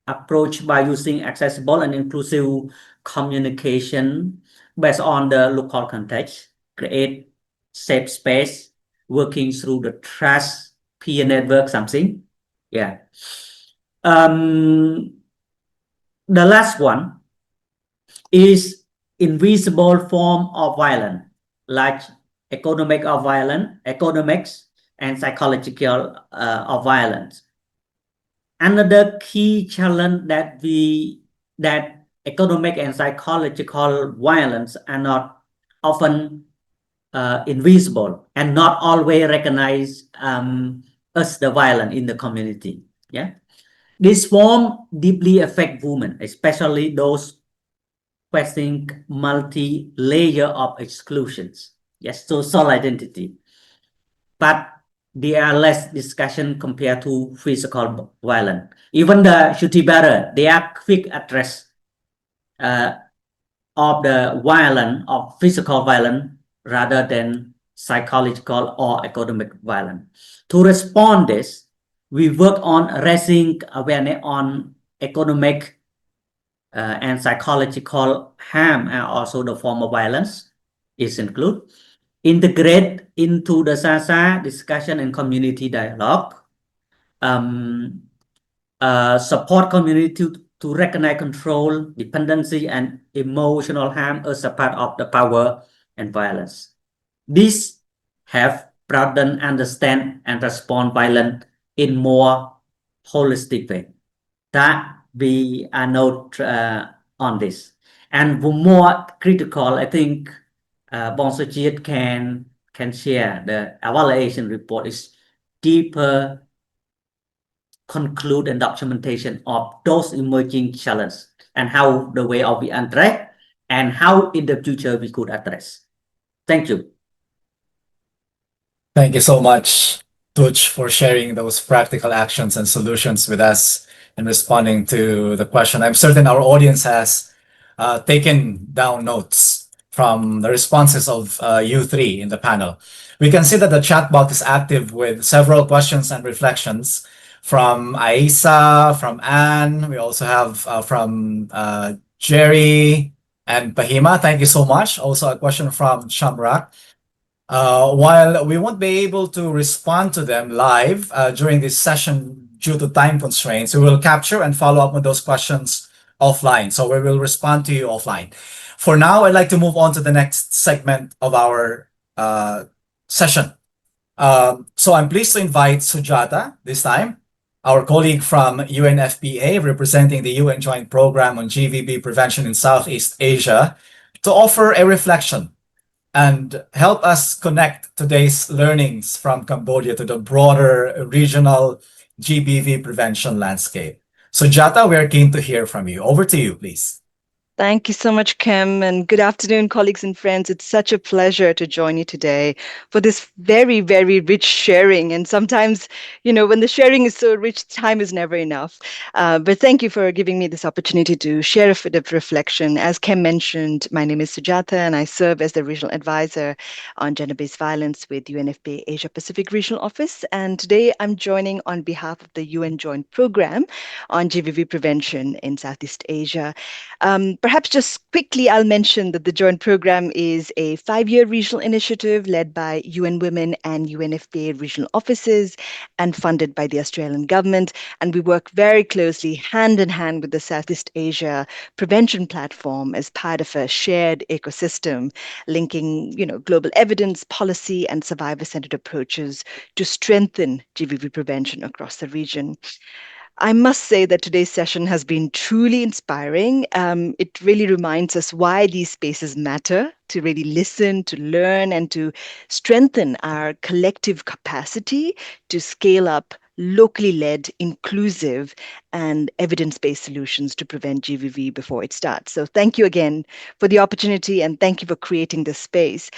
approach by using accessible and inclusive communication based on the local context, create safe space, working through the trust peer network, something. Yeah. The last one is invisible form of violence, like economics and psychological of violence. Another key challenge that economic and psychological violence are not often invisible and not always recognize as the violence in the community. Yeah, this form deeply affect women, especially those facing multi-layer of exclusions. Yes, social identity, but there are less discussion compared to physical violence. Even the shooty bearer, they are quick address of the violence of physical violence rather than psychological or economic violence. To respond this, we work on raising awareness on economic and psychological harm, and also the form of violence is included. Integrate into the SASA discussion and community dialogue. Support community to recognize control, dependency, and emotional harm as a part of the power and violence. These have broadened understand and respond violence in more holistic way. That we are note on this. And for more critical, I think Bonsajit can share the evaluation report is deeper conclude and documentation of those emerging challenges and how the way of we address and how in the future we could address. Thank you. Thank you so much, Tuch, for sharing those practical actions and solutions with us and responding to the question. I'm certain our audience has taken down notes from the responses of you three in the panel. We can see that the chat box is active with several questions and reflections from Aisa, from Anne. We also have from Jerry and Pahima. Thank you so much. Also a question from Shamrak. While we won't be able to respond to them live during this session due to time constraints, we will capture and follow up with those questions offline. So we will respond to you offline. For now, I'd like to move on to the next segment of our session. So I'm pleased to invite Sujata this time, our colleague from UNFPA, representing the UN Joint Program on GBV Prevention in Southeast Asia, to offer a reflection and help us connect today's learnings from Cambodia to the broader regional GBV prevention landscape. Sujata, we are keen to hear from you. Over to you, please. Thank you so much, Kim, and good afternoon, colleagues and friends. It's such a pleasure to join you today for this very, very rich sharing. And sometimes, when the sharing is so rich, time is never enough. But thank you for giving me this opportunity to share a bit of reflection. As Kim mentioned, my name is Sujata, and I serve as the Regional Advisor on Gender-Based Violence with UNFPA Asia Pacific Regional Office. And today I'm joining on behalf of the UN Joint Program on GBV Prevention in Southeast Asia. Perhaps just quickly, I'll mention that the Joint Program is a 5-year regional initiative led by UN Women and UNFPA regional offices and funded by the Australian government. And we work very closely hand in hand with the Southeast Asia Prevention Platform as part of a shared ecosystem linking, global evidence, policy, and survivor-centered approaches to strengthen GBV prevention across the region. I must say that today's session has been truly inspiring. It really reminds us why these spaces matter, to really listen, to learn, and to strengthen our collective capacity to scale up locally led, inclusive, and evidence-based solutions to prevent GBV before it starts. So thank you again for the opportunity, and thank you for creating this space.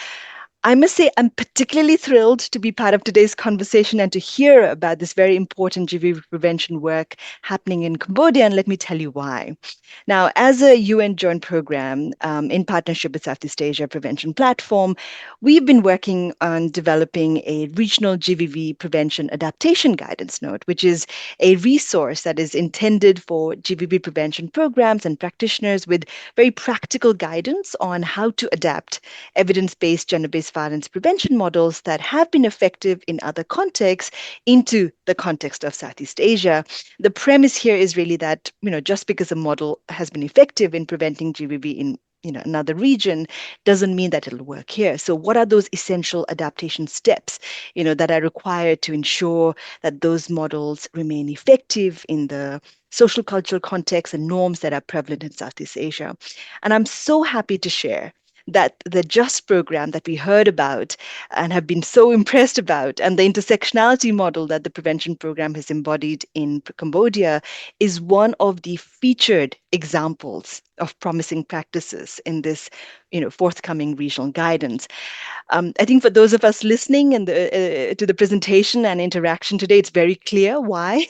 I must say, I'm particularly thrilled to be part of today's conversation and to hear about this very important GBV prevention work happening in Cambodia. And let me tell you why. Now, as a UN joint program in partnership with Southeast Asia Prevention Platform, we've been working on developing a regional GBV prevention adaptation guidance note, which is a resource that is intended for GBV prevention programs and practitioners with very practical guidance on how to adapt evidence-based gender-based violence prevention models that have been effective in other contexts into the context of Southeast Asia. The premise here is really that, just because a model has been effective in preventing GBV in another region doesn't mean that it'll work here. So what are those essential adaptation steps, that are required to ensure that those models remain effective in the social cultural context and norms that are prevalent in Southeast Asia? And I'm so happy to share that the JUST program that we heard about and have been so impressed about, and the intersectionality model that the prevention program has embodied in Cambodia, is one of the featured examples of promising practices in this forthcoming regional guidance. I think for those of us listening and to the presentation and interaction today, it's very clear why.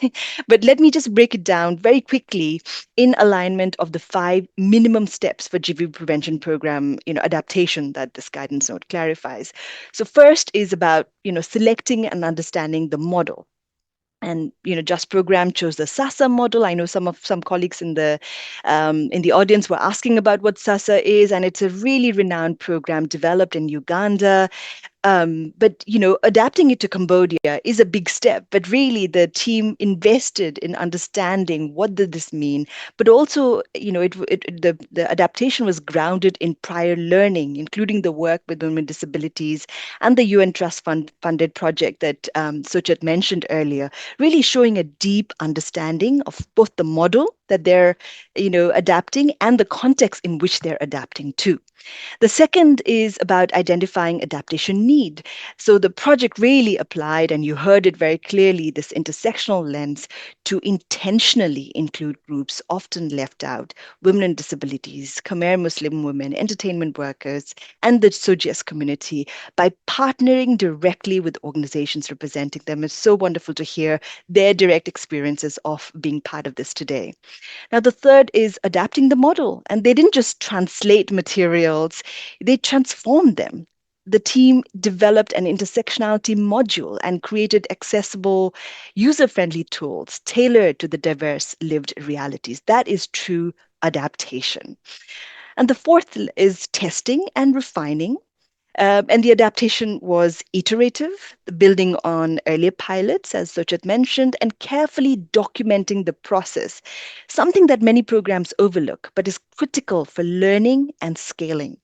But let me just break it down very quickly in alignment of the 5 minimum steps for GBV prevention program adaptation that this guidance note clarifies. So first is about selecting and understanding the model. And JUST program chose the SASA model. I know some colleagues in the audience were asking about what SASA is, and it's a really renowned program developed in Uganda. But adapting it to Cambodia is a big step. But really, the team invested in understanding what did this mean. But also, the adaptation was grounded in prior learning, including the work with women with disabilities and the UN Trust funded project that Suchet mentioned earlier, really showing a deep understanding of both the model that they're adapting and the context in which they're adapting to. The second is about identifying adaptation need. So the project really applied, and you heard it very clearly, this intersectional lens to intentionally include groups often left out: women with disabilities, Khmer Muslim women, entertainment workers, and the SOGIES community, by partnering directly with organizations representing them. It's so wonderful to hear their direct experiences of being part of this today. Now, the third is adapting the model. And they didn't just translate materials, they transformed them. The team developed an intersectionality module and created accessible, user-friendly tools tailored to the diverse lived realities. That is true adaptation. And the fourth is testing and refining. And the adaptation was iterative, building on earlier pilots, as Sochet mentioned, and carefully documenting the process, something that many programs overlook, but is critical for learning and scaling.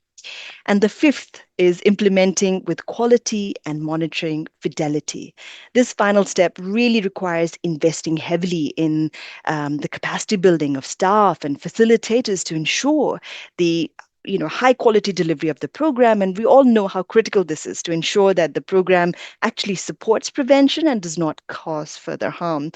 And the fifth is implementing with quality and monitoring fidelity. This final step really requires investing heavily in the capacity building of staff and facilitators to ensure the high quality delivery of the program. And we all know how critical this is to ensure that the program actually supports prevention and does not cause further harm.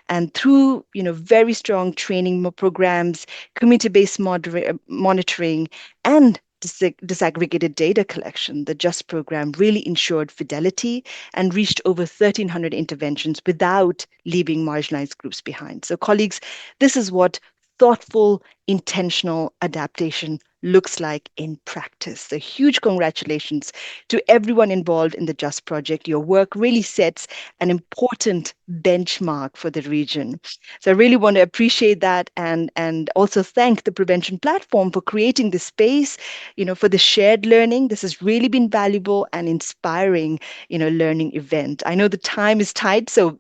And through very strong training programs, community-based monitoring, and disaggregated data collection, the JUST program really ensured fidelity and reached over 1,300 interventions without leaving marginalized groups behind. So colleagues, this is what thoughtful, intentional adaptation looks like in practice. So huge congratulations to everyone involved in the JUST project. Your work really sets an important benchmark for the region. So I really want to appreciate that and also thank the Prevention Platform for creating this space, for the shared learning. This has really been valuable and inspiring, learning event. I know the time is tight, so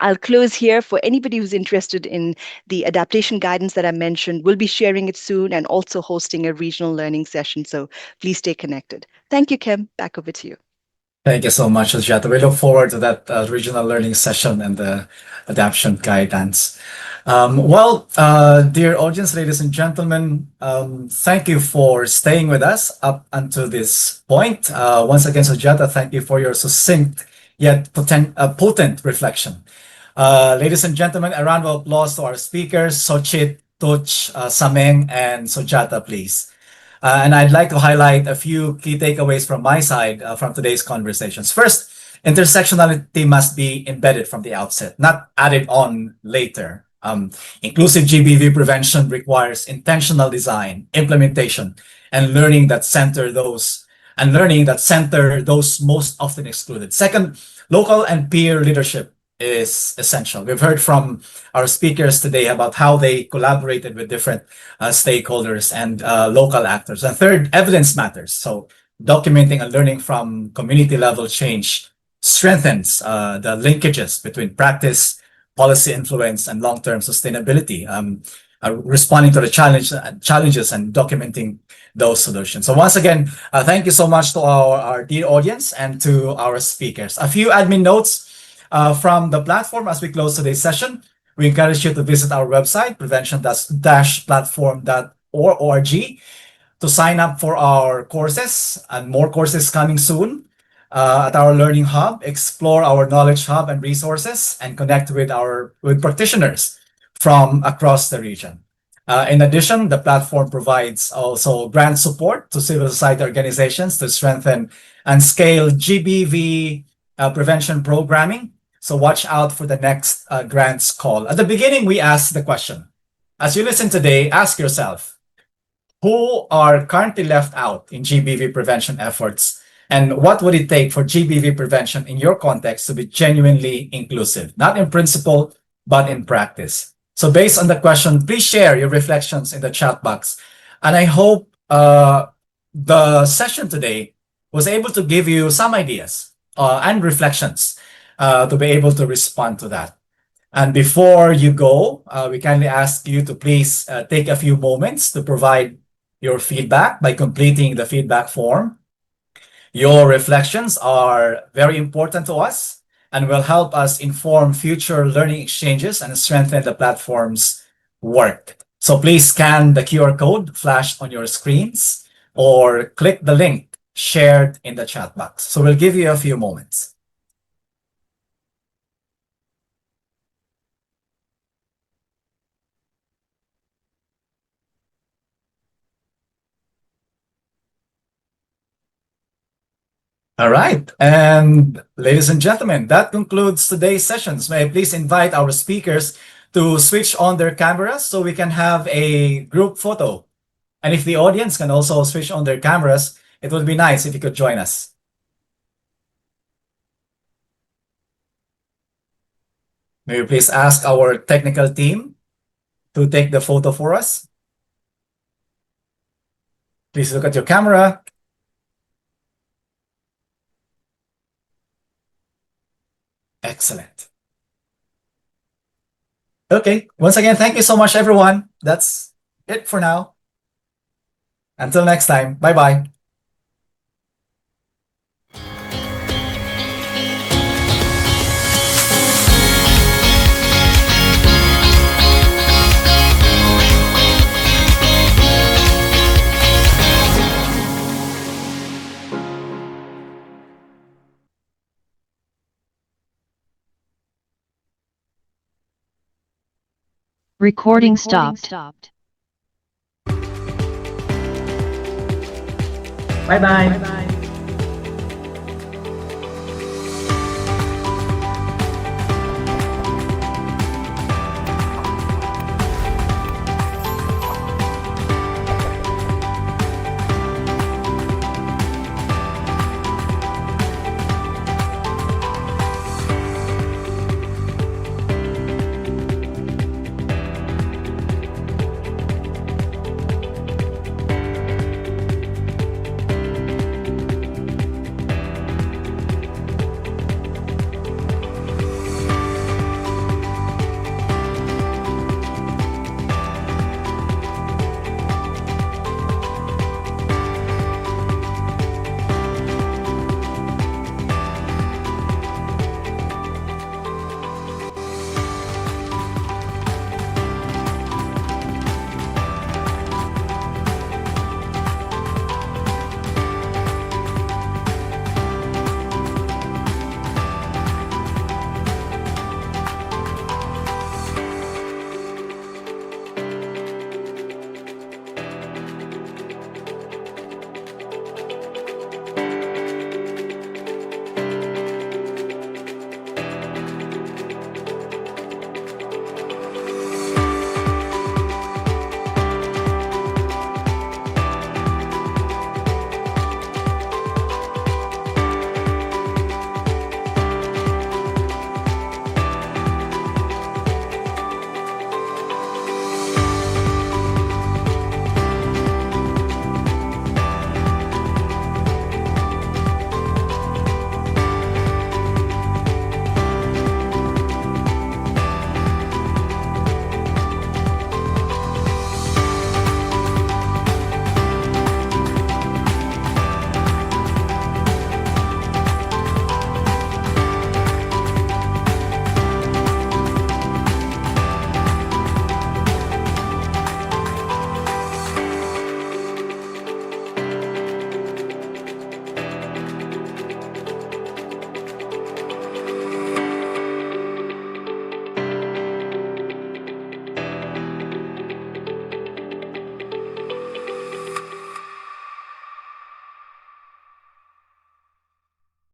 I'll close here. For anybody who's interested in the adaptation guidance that I mentioned, we'll be sharing it soon and also hosting a regional learning session. So please stay connected. Thank you, Kim. Back over to you. Thank you so much, Sujata. We look forward to that regional learning session and the adaptation guidance. Dear audience, ladies and gentlemen, thank you for staying with us up until this point. Once again, Sujata, thank you for your succinct yet potent reflection. Ladies and gentlemen, a round of applause to our speakers, Sochit, Tuch, Sameng, and Sujata, please. And I'd like to highlight a few key takeaways from my side from today's conversations. First, intersectionality must be embedded from the outset, not added on later. Inclusive GBV prevention requires intentional design, implementation, and learning that center those most often excluded. Second, local and peer leadership is essential. We've heard from our speakers today about how they collaborated with different stakeholders and local actors. And third, evidence matters. So documenting and learning from community level change strengthens the linkages between practice, policy influence, and long-term sustainability, responding to the challenges and documenting those solutions. So once again, thank you so much to our dear audience and to our speakers. A few admin notes from the platform as we close today's session. We encourage you to visit our website, prevention-platform.org, to sign up for our courses and more courses coming soon at our Learning Hub, explore our Knowledge Hub and resources, and connect with practitioners from across the region. In addition, the platform provides also grant support to civil society organizations to strengthen and scale GBV prevention programming. So watch out for the next grants call. At the beginning, we asked the question, as you listen today, ask yourself, who are currently left out in GBV prevention efforts? And what would it take for GBV prevention in your context to be genuinely inclusive, not in principle, but in practice? So based on the question, please share your reflections in the chat box. And I hope the session today was able to give you some ideas and reflections to be able to respond to that. And before you go, we kindly ask you to please take a few moments to provide your feedback by completing the feedback form. Your reflections are very important to us and will help us inform future learning exchanges and strengthen the platform's work. So please scan the QR code flashed on your screens or click the link shared in the chat box. So we'll give you a few moments. All right. And ladies and gentlemen, that concludes today's sessions. May I please invite our speakers to switch on their cameras so we can have a group photo. And if the audience can also switch on their cameras, it would be nice if you could join us. May we please ask our technical team to take the photo for us? Please look at your camera. Excellent. Okay, once again, thank you so much, everyone. That's it for now. Until next time, bye-bye. Recording stopped. Bye bye.